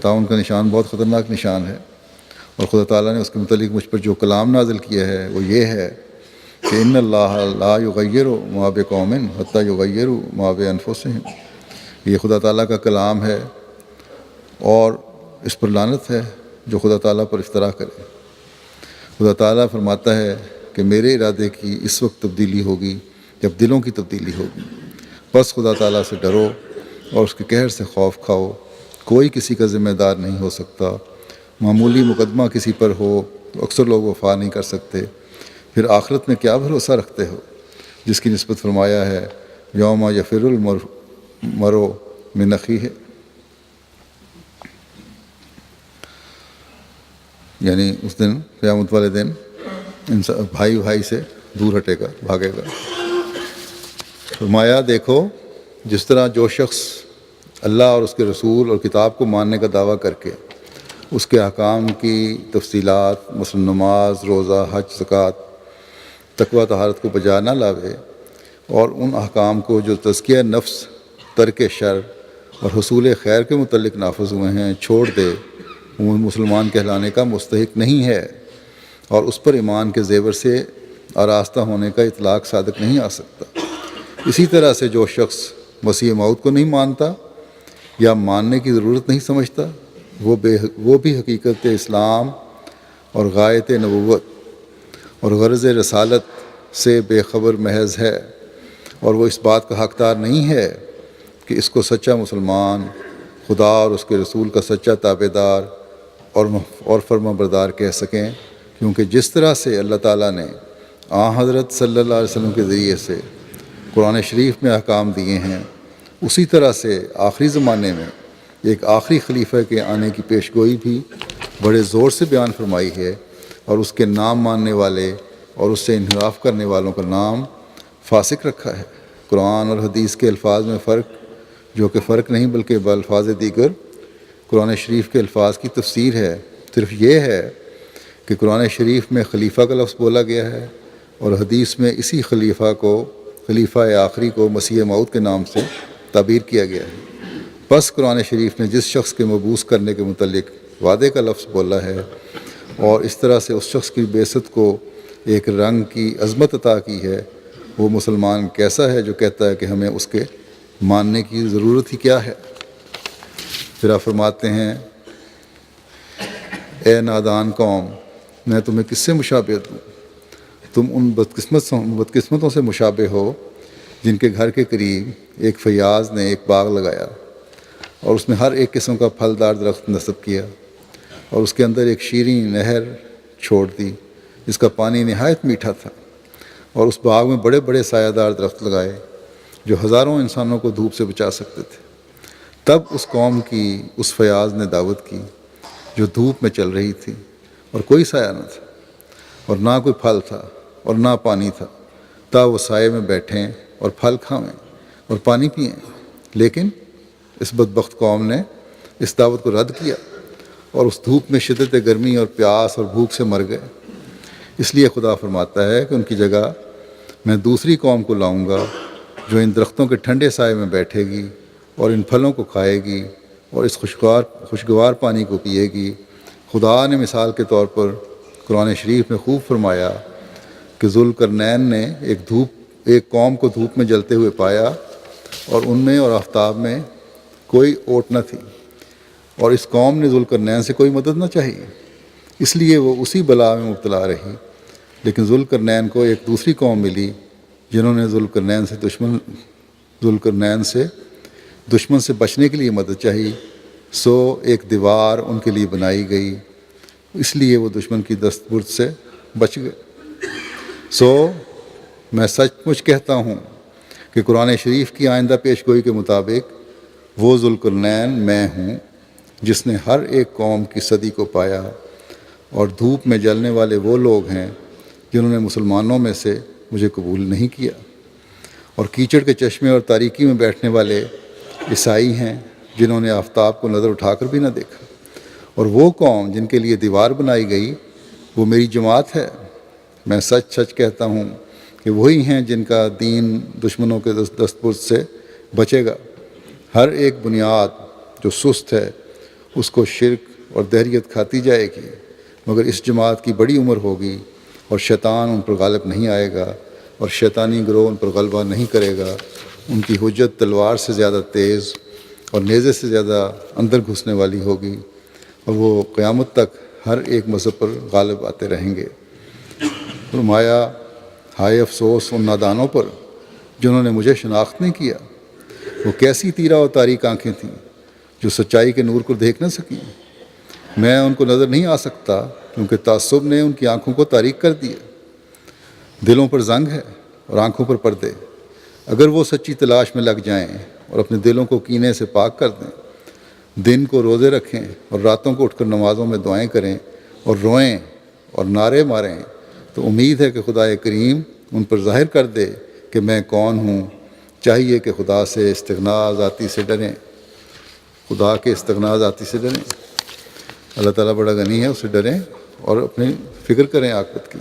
Speaker 2: طاعون کا نشان بہت خطرناک نشان ہے، اور خدا تعالیٰ نے اس کے متعلق مجھ پر جو کلام نازل کیا ہے وہ یہ ہے کہ ان اللہ لا یغیر ما بقوم حتی یغیروا ما بانفسہم۔ یہ خدا تعالیٰ کا کلام ہے، اور اس پر لعنت ہے جو خدا تعالیٰ پر افترا کرے۔ خدا تعالیٰ فرماتا ہے کہ میرے ارادے کی اس وقت تبدیلی ہوگی جب دلوں کی تبدیلی ہوگی، بس خدا تعالیٰ سے ڈرو اور اس کے قہر سے خوف کھاؤ۔ کوئی کسی کا ذمہ دار نہیں ہو سکتا، معمولی مقدمہ کسی پر ہو تو اکثر لوگ وفا نہیں کر سکتے، پھر آخرت میں کیا بھروسہ رکھتے ہو، جس کی نسبت فرمایا ہے یوم یفر المرء من اخیہ، یعنی اس دن قیامت والے دن انسان بھائی سے دور ہٹے گا، بھاگے گا۔ فرمایا دیکھو جس طرح جو شخص اللہ اور اس کے رسول اور کتاب کو ماننے کا دعویٰ کر کے اس کے احکام کی تفصیلات مثلا نماز، روزہ، حج، زکوٰۃ، تقویٰ، طہارت کو بجا نہ لاوے، اور ان احکام کو جو تزکیہ نفس، ترک شر اور حصول خیر کے متعلق نافذ ہوئے ہیں چھوڑ دے، وہ مسلمان کہلانے کا مستحق نہیں ہے، اور اس پر ایمان کے زیور سے آراستہ ہونے کا اطلاق صادق نہیں آ سکتا۔ اسی طرح سے جو شخص مسیح موعود کو نہیں مانتا یا ماننے کی ضرورت نہیں سمجھتا، وہ بھی حقیقت اسلام اور غایت نبوت اور غرض رسالت سے بے خبر محض ہے، اور وہ اس بات کا حقدار نہیں ہے کہ اس کو سچا مسلمان، خدا اور اس کے رسول کا سچا تابع دار اور فرما بردار کہہ سکیں، کیونکہ جس طرح سے اللہ تعالیٰ نے حضرت صلی اللہ علیہ وسلم کے ذریعے سے قرآن شریف میں احکام دیے ہیں، اسی طرح سے آخری زمانے میں ایک آخری خلیفہ کے آنے کی پیشگوئی بھی بڑے زور سے بیان فرمائی ہے، اور اس کے نام ماننے والے اور اس سے انحراف کرنے والوں کا نام فاسق رکھا ہے۔ قرآن اور حدیث کے الفاظ میں فرق، جو کہ فرق نہیں بلکہ بالفاظ دیگر قرآن شریف کے الفاظ کی تفسیر ہے، صرف یہ ہے کہ قرآن شریف میں خلیفہ کا لفظ بولا گیا ہے، اور حدیث میں اسی خلیفہ آخری کو مسیح موعود کے نام سے تعبیر کیا گیا ہے۔ بس قرآن شریف نے جس شخص کے مبعوث کرنے کے متعلق وعدے کا لفظ بولا ہے، اور اس طرح سے اس شخص کی بعثت کو ایک رنگ کی عظمت عطا کی ہے، وہ مسلمان کیسا ہے جو کہتا ہے کہ ہمیں اس کے ماننے کی ضرورت ہی کیا ہے؟ پھر آپ فرماتے ہیں اے نادان قوم، میں تمہیں کس سے مشابہ دوں؟ تم ان بدقسمتوں سے مشابہ ہو جن کے گھر کے قریب ایک فیاض نے ایک باغ لگایا اور اس میں ہر ایک قسم کا پھلدار درخت نصب کیا، اور اس کے اندر ایک شیریں نہر چھوڑ دی جس کا پانی نہایت میٹھا تھا، اور اس باغ میں بڑے بڑے سایہ دار درخت لگائے جو ہزاروں انسانوں کو دھوپ سے بچا سکتے تھے۔ تب اس قوم کی اس فیاض نے دعوت کی جو دھوپ میں چل رہی تھی، اور کوئی سایہ نہ تھا، اور نہ کوئی پھل تھا، اور نہ پانی تھا، تا وہ سائے میں بیٹھیں اور پھل کھائیں اور پانی پئیں، لیکن اس بدبخت قوم نے اس دعوت کو رد کیا، اور اس دھوپ میں شدت گرمی اور پیاس اور بھوک سے مر گئے۔ اس لیے خدا فرماتا ہے کہ ان کی جگہ میں دوسری قوم کو لاؤں گا جو ان درختوں کے ٹھنڈے سائے میں بیٹھے گی اور ان پھلوں کو کھائے گی اور اس خوشگوار پانی کو پیے گی۔ خدا نے مثال کے طور پر قرآن شریف میں خوب فرمایا کہ ذوالقرنین نے ایک قوم کو دھوپ میں جلتے ہوئے پایا، اور ان میں اور آفتاب میں کوئی اوٹ نہ تھی، اور اس قوم نے ذوالقرنین سے کوئی مدد نہ چاہی، اس لیے وہ اسی بلا میں مبتلا رہی۔ لیکن ذوالقرنین کو ایک دوسری قوم ملی جنہوں نے ذوالقرنین سے دشمن سے بچنے کے لیے مدد چاہی، سو ایک دیوار ان کے لیے بنائی گئی، اس لیے وہ دشمن کی دست برد سے بچ گئے۔ سو میں سچ مچ کہتا ہوں کہ قرآن شریف کی آئندہ پیش گوئی کے مطابق وہ ذوالقرنین میں ہوں جس نے ہر ایک قوم کی صدی کو پایا، اور دھوپ میں جلنے والے وہ لوگ ہیں جنہوں نے مسلمانوں میں سے مجھے قبول نہیں کیا، اور کیچڑ کے چشمے اور تاریکی میں بیٹھنے والے عیسائی ہیں جنہوں نے آفتاب کو نظر اٹھا کر بھی نہ دیکھا، اور وہ قوم جن کے لیے دیوار بنائی گئی وہ میری جماعت ہے۔ میں سچ سچ کہتا ہوں کہ وہی ہیں جن کا دین دشمنوں کے دستبرد سے بچے گا۔ ہر ایک بنیاد جو سست ہے اس کو شرک اور دہریت کھاتی جائے گی، مگر اس جماعت کی بڑی عمر ہوگی اور شیطان ان پر غالب نہیں آئے گا، اور شیطانی گروہ ان پر غلبہ نہیں کرے گا۔ ان کی حجت تلوار سے زیادہ تیز اور نیزے سے زیادہ اندر گھسنے والی ہوگی، اور وہ قیامت تک ہر ایک مذہب پر غالب آتے رہیں گے۔ فرمایا، ہائے افسوس ان نادانوں پر جنہوں نے مجھے شناخت نہیں کیا۔ وہ کیسی تیرہ اور تاریک آنکھیں تھیں جو سچائی کے نور کو دیکھ نہ سکیں۔ میں ان کو نظر نہیں آ سکتا کیونکہ تعصب نے ان کی آنکھوں کو تاریک کر دیا۔ دلوں پر زنگ ہے اور آنکھوں پر پردے۔ اگر وہ سچی تلاش میں لگ جائیں اور اپنے دلوں کو کینے سے پاک کر دیں، دن کو روزے رکھیں اور راتوں کو اٹھ کر نمازوں میں دعائیں کریں اور روئیں اور نعرے ماریں، تو امید ہے کہ خدا کریم ان پر ظاہر کر دے کہ میں کون ہوں۔ چاہیے کہ خدا سے استغنا ذاتی سے ڈریں، خدا کے استغنا ذاتی سے ڈریں۔ اللہ تعالیٰ بڑا غنی ہے، اس سے ڈریں اور اپنی فکر کریں عاقبت کی۔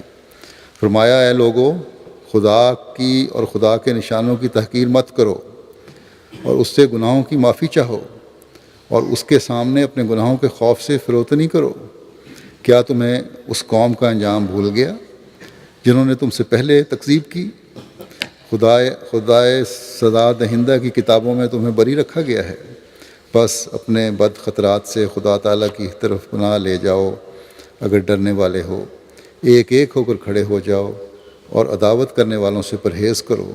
Speaker 2: فرمایا، اے لوگو، خدا کی اور خدا کے نشانوں کی تحقیر مت کرو، اور اس سے گناہوں کی معافی چاہو، اور اس کے سامنے اپنے گناہوں کے خوف سے فروتنی کرو۔ کیا تمہیں اس قوم کا انجام بھول گیا جنہوں نے تم سے پہلے تکذیب کی؟ خدائے سزا دہندہ کی کتابوں میں تمہیں بری رکھا گیا ہے۔ بس اپنے بد خطرات سے خدا تعالیٰ کی طرف پناہ لے جاؤ۔ اگر ڈرنے والے ہو، ایک ایک ہو کر کھڑے ہو جاؤ اور عداوت کرنے والوں سے پرہیز کرو۔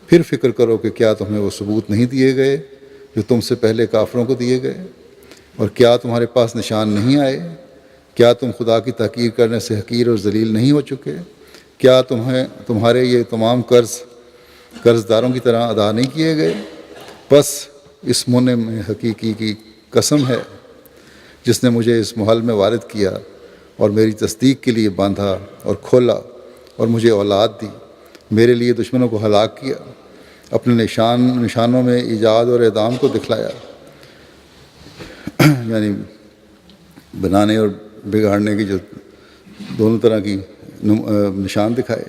Speaker 2: پھر فکر کرو کہ کیا تمہیں وہ ثبوت نہیں دیے گئے جو تم سے پہلے کافروں کو دیے گئے؟ اور کیا تمہارے پاس نشان نہیں آئے؟ کیا تم خدا کی تحقیر کرنے سے حقیر اور ذلیل نہیں ہو چکے؟ کیا تمہارے یہ تمام قرض داروں کی طرح ادا نہیں کیے گئے؟ بس اس منعم حقیقی کی قسم ہے جس نے مجھے اس محل میں وارد کیا اور میری تصدیق کے لیے باندھا اور کھولا اور مجھے اولاد دی، میرے لیے دشمنوں کو ہلاک کیا، اپنے نشانوں میں ایجاد اور اعدام کو دکھلایا، یعنی بنانے اور بگاڑنے کی جو دونوں طرح کی نشان دکھائے،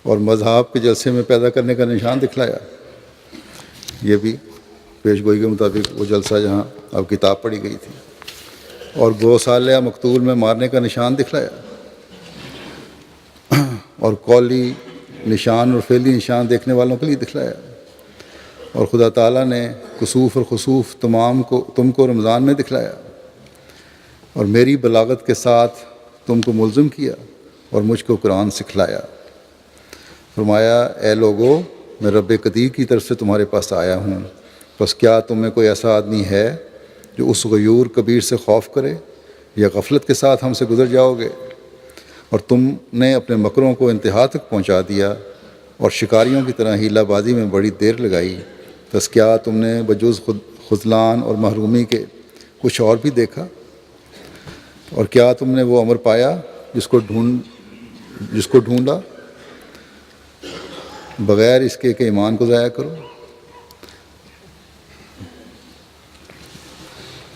Speaker 2: اور مذہب کے جلسے میں پیدا کرنے کا نشان دکھلایا۔ یہ بھی پیش گوئی کے مطابق وہ جلسہ جہاں اب کتاب پڑھی گئی تھی، اور گوسالیہ مقتول میں مارنے کا نشان دکھلایا، اور قولی نشان اور فعلی نشان دیکھنے والوں کے لیے دکھلایا۔ اور خدا تعالیٰ نے کسوف اور خسوف تم کو رمضان میں دکھلایا، اور میری بلاغت کے ساتھ تم کو ملزم کیا اور مجھ کو قرآن سکھلایا۔ فرمایا، اے لوگو، میں رب قدیر کی طرف سے تمہارے پاس آیا ہوں، بس کیا تم میں کوئی ایسا آدمی ہے جو اس غیور کبیر سے خوف کرے، یا غفلت کے ساتھ ہم سے گزر جاؤ گے؟ اور تم نے اپنے مکروں کو انتہا تک پہنچا دیا اور شکاریوں کی طرح ہیلہ بازی میں بڑی دیر لگائی، بس کیا تم نے بجز خذلان اور محرومی کے کچھ اور بھی دیکھا؟ اور کیا تم نے وہ امر پایا جس کو ڈھونڈا بغیر اس کے کہ ایمان کو ضائع کرو؟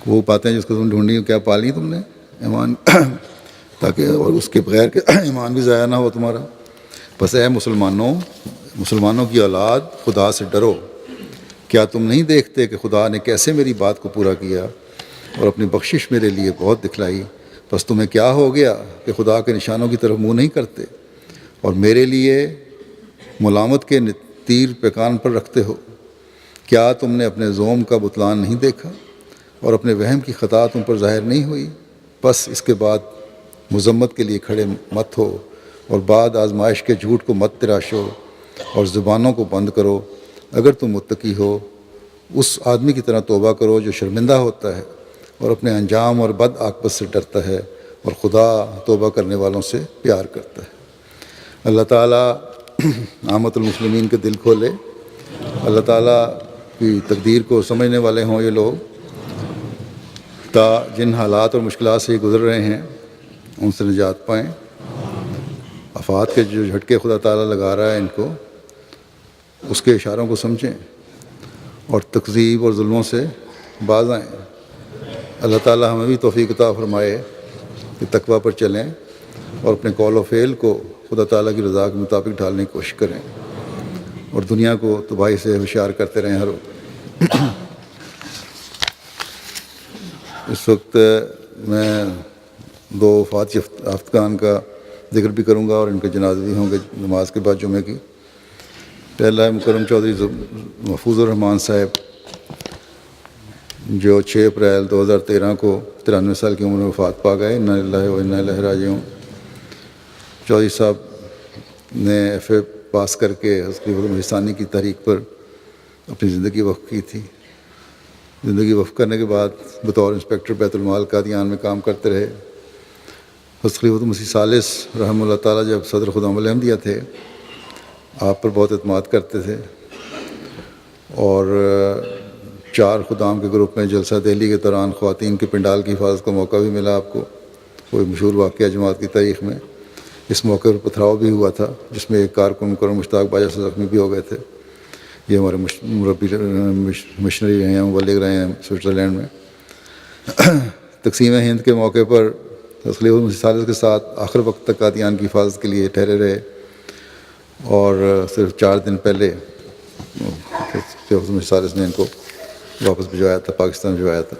Speaker 2: وہ باتیں جس کو تم ڈھونڈی، کیا پالی تم نے؟ ایمان، تاکہ اور اس کے بغیر کہ ایمان بھی ضائع نہ ہو تمہارا۔ بس اے مسلمانوں کی اولاد، خدا سے ڈرو۔ کیا تم نہیں دیکھتے کہ خدا نے کیسے میری بات کو پورا کیا اور اپنی بخشش میرے لیے بہت دکھلائی؟ بس تمہیں کیا ہو گیا کہ خدا کے نشانوں کی طرف منہ نہیں کرتے اور میرے لیے ملامت کے تیر پیکان پر رکھتے ہو؟ کیا تم نے اپنے زوم کا بطلان نہیں دیکھا اور اپنے وہم کی خطا تم پر ظاہر نہیں ہوئی؟ بس اس کے بعد مذمت کے لیے کھڑے مت ہو اور بعد آزمائش کے جھوٹ کو مت تراشو اور زبانوں کو بند کرو۔ اگر تم متقی ہو اس آدمی کی طرح توبہ کرو جو شرمندہ ہوتا ہے اور اپنے انجام اور بد عاقبت سے ڈرتا ہے، اور خدا توبہ کرنے والوں سے پیار کرتا ہے۔ اللہ تعالیٰ عامۃ المسلمین کے دل کھولے، اللہ تعالیٰ کی تقدیر کو سمجھنے والے ہوں یہ لوگ، تا جن حالات اور مشکلات سے یہ گزر رہے ہیں ان سے نجات پائیں۔ آفات کے جو جھٹکے خدا تعالیٰ لگا رہا ہے ان کو، اس کے اشاروں کو سمجھیں اور تکذیب اور ظلموں سے باز آئیں۔ اللہ تعالیٰ ہمیں بھی توفیق عطا فرمائے کہ تقویٰ پر چلیں اور اپنے قول و فعل کو خدا تعالیٰ کی رضا کے مطابق ڈھالنے کی کوشش کریں اور دنیا کو تباہی سے ہوشیار کرتے رہیں ہر وقت۔ اس وقت میں دو وفات یافتگان کا ذکر بھی کروں گا اور ان کے جنازے بھی ہوں گے نماز کے بعد جمعے کی۔ پہلا ہے مکرم چودھری محفوظ الرحمان صاحب، جو 6 اپریل 2013 کو 93 سال کی عمر میں وفات پا گئے۔ انا للہ و انا الیہ راجعون۔ چودھری صاحب نے FA پاس کر کے حضرت خلیفۃ المسیح ثانی کی تحریک پر اپنی زندگی وقف کی تھی۔ زندگی وقف کرنے کے بعد بطور انسپیکٹر بیت المال قادیان میں کام کرتے رہے۔ حضرت خلیفۃ المسیح ثالث رحمہ اللہ تعالیٰ جب صدر خدام الاحمدیہ تھے، آپ پر بہت اعتماد کرتے تھے اور 4 خدام کے گروپ میں جلسہ دہلی کے دوران خواتین کے پنڈال کی حفاظت کا موقع بھی ملا آپ کو، کوئی مشہور واقعہ جماعت کی تاریخ میں۔ اس موقع پر پتھراؤ بھی ہوا تھا جس میں ایک کارکن مکرم مشتاق باجا سے زخمی بھی ہو گئے تھے۔ یہ ہمارے مربی مشنری رہے ہیں، مبلغ رہے ہیں سوئٹزرلینڈ میں۔ تقسیم ہند کے موقع پر خلیفۃ المسیح ثالث کے ساتھ آخر وقت تک قادیان کی حفاظت کے لیے ٹھہرے رہے، اور صرف 4 دن پہلے خلیفۃ المسیح ثالث نے ان کو واپس بھجوایا تھا، پاکستان بھجوایا تھا۔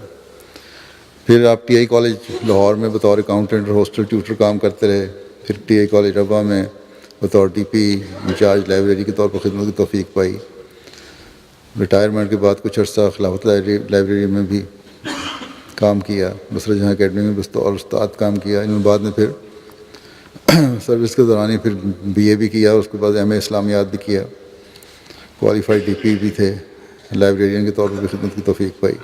Speaker 2: پھر آپ TI کالج لاہور میں بطور اکاؤنٹنٹ اور ہاسٹل ٹیوٹر کام کرتے رہے۔ پھر TI کالج ربا میں بطور DP انچارج لائبریری کے طور پر خدمت کی توفیق پائی۔ ریٹائرمنٹ کے بعد کچھ عرصہ خلافت لائبریری میں بھی کام کیا، نصرت جہاں اکیڈمی میں بطور استاد کام کیا۔ انہوں نے بعد میں پھر سروس کے دوران ہی پھر BA بھی کیا، اس کے بعد MA اسلامیات بھی کیا، کوالیفائڈ DP بھی تھے، لائبریرین کے طور پر بھی خدمت کی توفیق پائی۔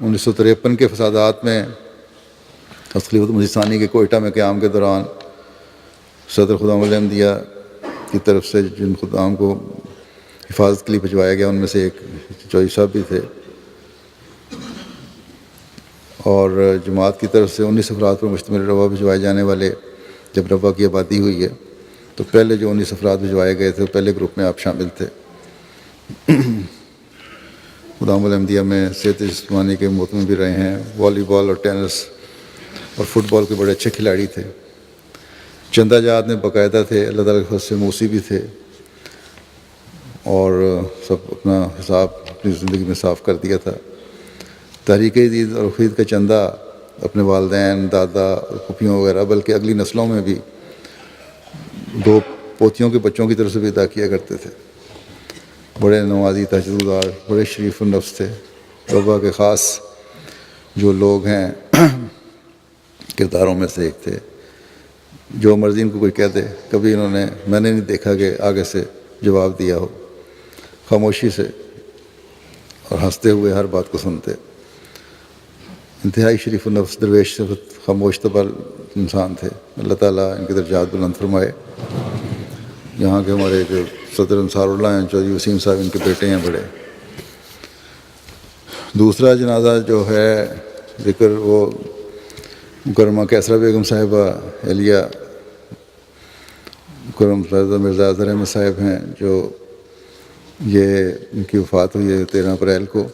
Speaker 2: 1953 کے فسادات میں حضرت خلیفۃ المسیح ثانی کے کوئٹہ میں قیام کے دوران صدر خدام الاحمدیہ کی طرف سے جن خدام کو حفاظت کے لیے بھجوایا گیا ان میں سے ایک چودھری صاحب بھی تھے، اور جماعت کی طرف سے 19 افراد پر مشتمل ربا بھجوائے جانے والے جب ربا کی آبادی ہوئی ہے تو پہلے جو 19 افراد بھجوائے گئے تھے پہلے گروپ میں آپ شامل تھے۔ خدام الاحمدیہ میں صحت جسمانی کے محتمل بھی رہے ہیں، والی بال اور ٹینس اور فٹ بال کے بڑے اچھے کھلاڑی تھے۔ چندہ جات میں باقاعدہ تھے، اللہ تعالیٰ کے فضل سے موسی بھی تھے، اور سب اپنا حساب اپنی زندگی میں صاف کر دیا تھا۔ تحریک جدید اور خرید کا چندہ اپنے والدین، دادا اور پھوپھیوں وغیرہ بلکہ اگلی نسلوں میں بھی 2 پوتیوں کے بچوں کی طرف سے بھی ادا کیا کرتے تھے۔ بڑے نمازی، تہجد گزار، بڑے شریف النفس تھے۔ ربا کے خاص جو لوگ ہیں کرداروں میں سے ایک تھے، جو مرضی ان کو کوئی کہہ دے، کبھی انہوں نے میں نے نہیں دیکھا کہ آگے سے جواب دیا ہو، خاموشی سے اور ہنستے ہوئے ہر بات کو سنتے۔ انتہائی شریف النفس، درویش صفت، خاموش طبع انسان تھے۔ اللہ تعالیٰ ان کے درجات بلند فرمائے۔ یہاں کے ہمارے جو صدر انصار اللہ ہیں چودھری وسیم صاحب، ان کے بیٹے ہیں بڑے۔ دوسرا جنازہ جو ہے ذکر وہ مکرمہ کیسرا بیگم صاحبہ اہلیہ مکرم مرزا اظہر احمد صاحب ہیں، جو یہ ان کی وفات ہوئی ہے 13 اپریل کو،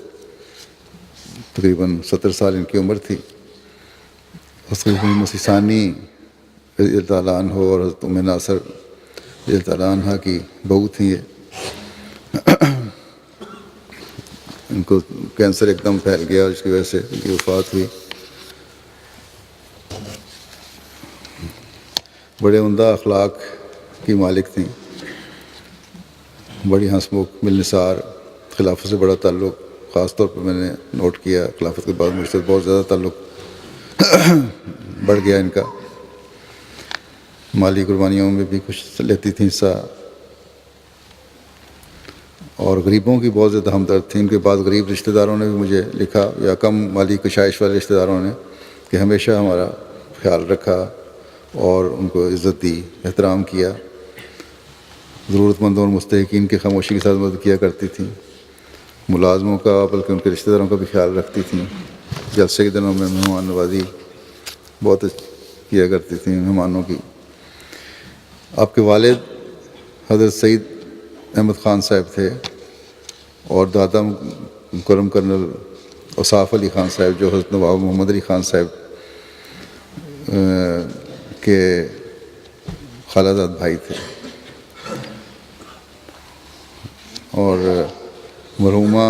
Speaker 2: تقریباً 70 سال ان کی عمر تھی۔ حضرت خلیفۃ المسیح ثانی رضی اللہ تعالیٰ عنہ اور حضرت ام ناصر رضی اللہ تعالیٰ عنہ کی بہو تھیں یہ۔ ان کو کینسر ایک دم پھیل گیا اور اس کی وجہ سے ان کی وفات ہوئی۔ بڑے عمدہ اخلاق کی مالک تھیں، بڑی ہنسمکھ مل نثار، خلافت سے بڑا تعلق، خاص طور پر میں نے نوٹ کیا خلافت کے بعد مجھ سے بہت زیادہ تعلق بڑھ گیا ان کا۔ مالی قربانیوں میں بھی کچھ لیتی تھیں حصہ، اور غریبوں کی بہت زیادہ ہمدرد تھیں۔ ان کے بعد غریب رشتہ داروں نے بھی مجھے لکھا، یا کم مالی کشائش والے رشتہ داروں نے، کہ ہمیشہ ہمارا خیال رکھا اور ان کو عزت دی، احترام کیا۔ ضرورت مندوں اور مستحقین کی خاموشی کے ساتھ مدد کیا کرتی تھیں، ملازموں کا بلکہ ان کے رشتہ داروں کا بھی خیال رکھتی تھیں۔ جلسے کے دنوں میں مہمان نوازی بہت کیا کرتی تھیں مہمانوں کی۔ آپ کے والد حضرت سعید احمد خان صاحب تھے، اور دادا مکرم کرنل اوصاف علی خان صاحب جو حضرت نواب محمد علی خان صاحب کے خالہ زاد بھائی تھے، اور مرحومہ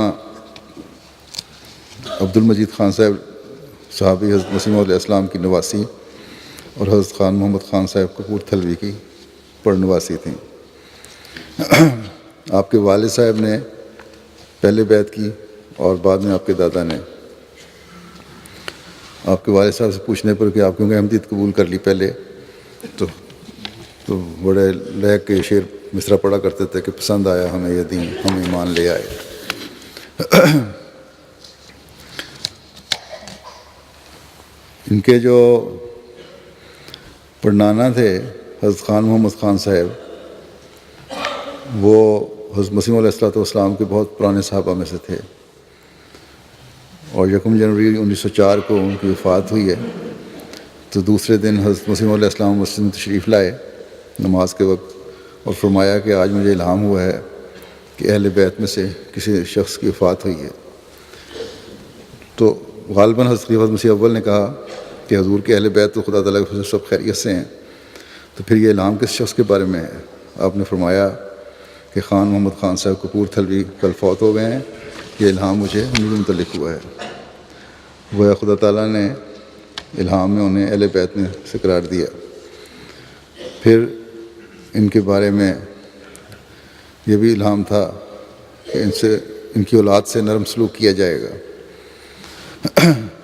Speaker 2: عبد المجید خان صاحب صحابی حضرت مسیح موعود علیہ السلام کی نواسی، اور حضرت خان محمد خان صاحب کپورتھلوی کی پڑنواسی تھیں۔ آپ کے والد صاحب نے پہلے بیعت کی، اور بعد میں آپ کے دادا نے۔ آپ کے والد صاحب سے پوچھنے پر کہ آپ کیونکہ احمدیت قبول کر لی پہلے، تو بڑے لہک کے شعر مصرع پڑھا کرتے تھے کہ پسند آیا ہمیں یہ دین، ہم ایمان لے آئے۔ ان کے جو پڑنانا تھے حضرت خان محمد خان صاحب، وہ حضرت مسیح علیہ السلام کے بہت پرانے صحابہ میں سے تھے، اور 1 جنوری 1904 کو ان کی وفات ہوئی ہے۔ تو دوسرے دن حضرت مسیح علیہ السلام مسجد میں تشریف لائے نماز کے وقت، اور فرمایا کہ آج مجھے الہام ہوا ہے کہ اہل بیت میں سے کسی شخص کی وفات ہوئی ہے۔ تو غالباً حضرت خلیفۃ مسیح اول نے کہا کہ حضور کے اہل بیت تو خدا تعالیٰ کے فضل سے سب خیریت سے ہیں، تو پھر یہ الہام کس شخص کے بارے میں ہے؟ آپ نے فرمایا کہ خان محمد خان صاحب کپورتھلوی کل فوت ہو گئے ہیں، یہ الہام مجھے ان کے متعلق ہوا ہے۔ گویا خدا تعالیٰ نے الہام میں انہیں اہل بیت میں سے قرار دیا۔ پھر ان کے بارے میں یہ بھی الہام تھا کہ ان کی اولاد سے نرم سلوک کیا جائے گا۔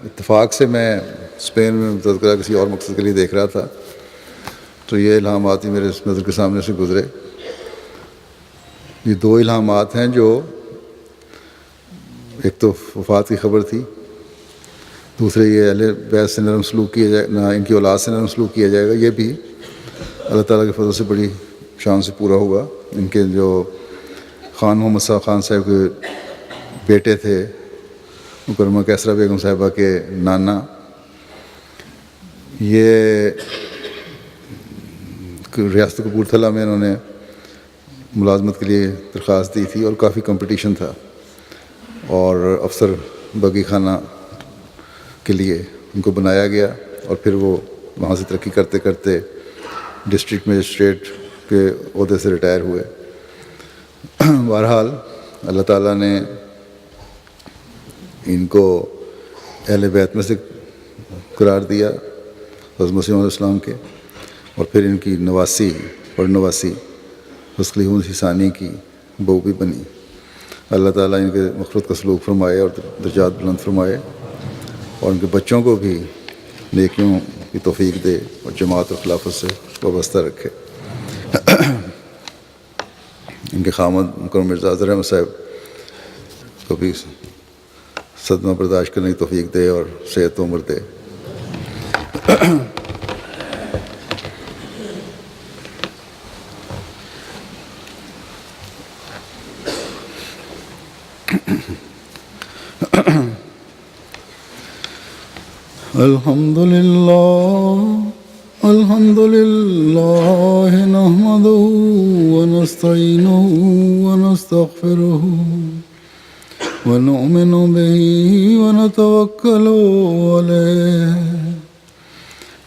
Speaker 2: اتفاق سے میں اسپین میں تذکرہ کسی اور مقصد کے لیے دیکھ رہا تھا، تو یہ الہامات ہی میرے نظر کے سامنے سے گزرے۔ یہ 2 الہامات ہیں، جو ایک تو وفات کی خبر تھی، دوسرے یہ اہل بیت سے نرم سلوک کیا جائے، نہ ان کی اولاد سے نرم سلوک کیا جائے گا۔ یہ بھی اللہ تعالیٰ کے فضل سے بڑی شان سے پورا ہوا۔ ان کے جو خان محمد خان صاحب کے بیٹے تھے، مکرمہ کیسرا بیگم صاحبہ کے نانا، یہ ریاست کپورتھلا میں انہوں نے ملازمت کے لیے درخواست دی تھی، اور کافی کمپٹیشن تھا، اور افسر بگی خانہ کے لیے ان کو بنایا گیا، اور پھر وہ وہاں سے ترقی کرتے کرتے ڈسٹرکٹ مجسٹریٹ کے عہدے سے ریٹائر ہوئے۔ بہرحال اللہ تعالیٰ نے ان کو اہل بیت میں سے قرار دیا حضرت مسیح علیہ السلام کے، اور پھر ان کی نواسی پڑنواسی حضرت خلیفہ مسیح ثانی کی بہو بھی بنی۔ اللہ تعالیٰ ان کے مغفرت کا سلوک فرمائے اور درجات بلند فرمائے، اور ان کے بچوں کو بھی نیکیوں کی توفیق دے اور جماعت اور خلافت سے وابستہ رکھے۔ ان کے خامد مکرم مرزا اظہر احمد صاحب کو بھی صدمہ برداشت کرنے کی توفیق دے اور صحت و عمر دے۔ الحمد لله نحمده ونستعينه ونستغفره ونؤمن به ونتوكل عليه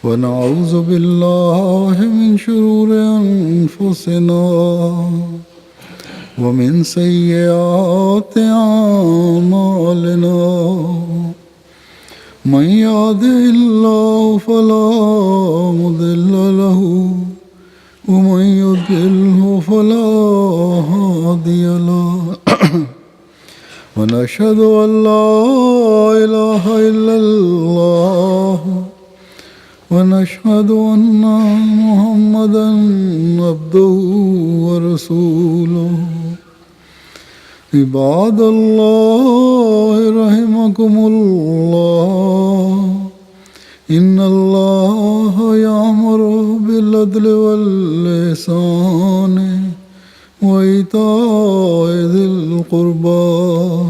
Speaker 2: ونعوذ بالله من شرور أنفسنا ومن سيئات أعمالنا من يهده الله فلا مضل له
Speaker 3: ومن يضلله فلا هادي له ونشهد أن لا إله إلا الله ونشهد أن محمدا عبده ورسوله عباد الله رحمكم الله إن الله يأمر بالعدل والإحسان وإيتاء ذي القربى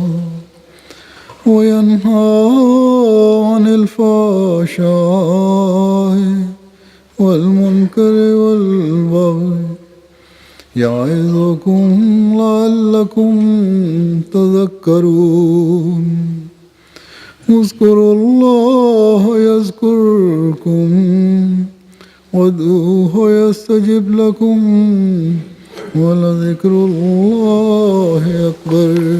Speaker 3: وينهى عن الفحشاء والمنكر والبغي يعظكم لعلكم تذكرون اذكروا الله يذكركم وادعوه يستجب لكم ولذكر الله أكبر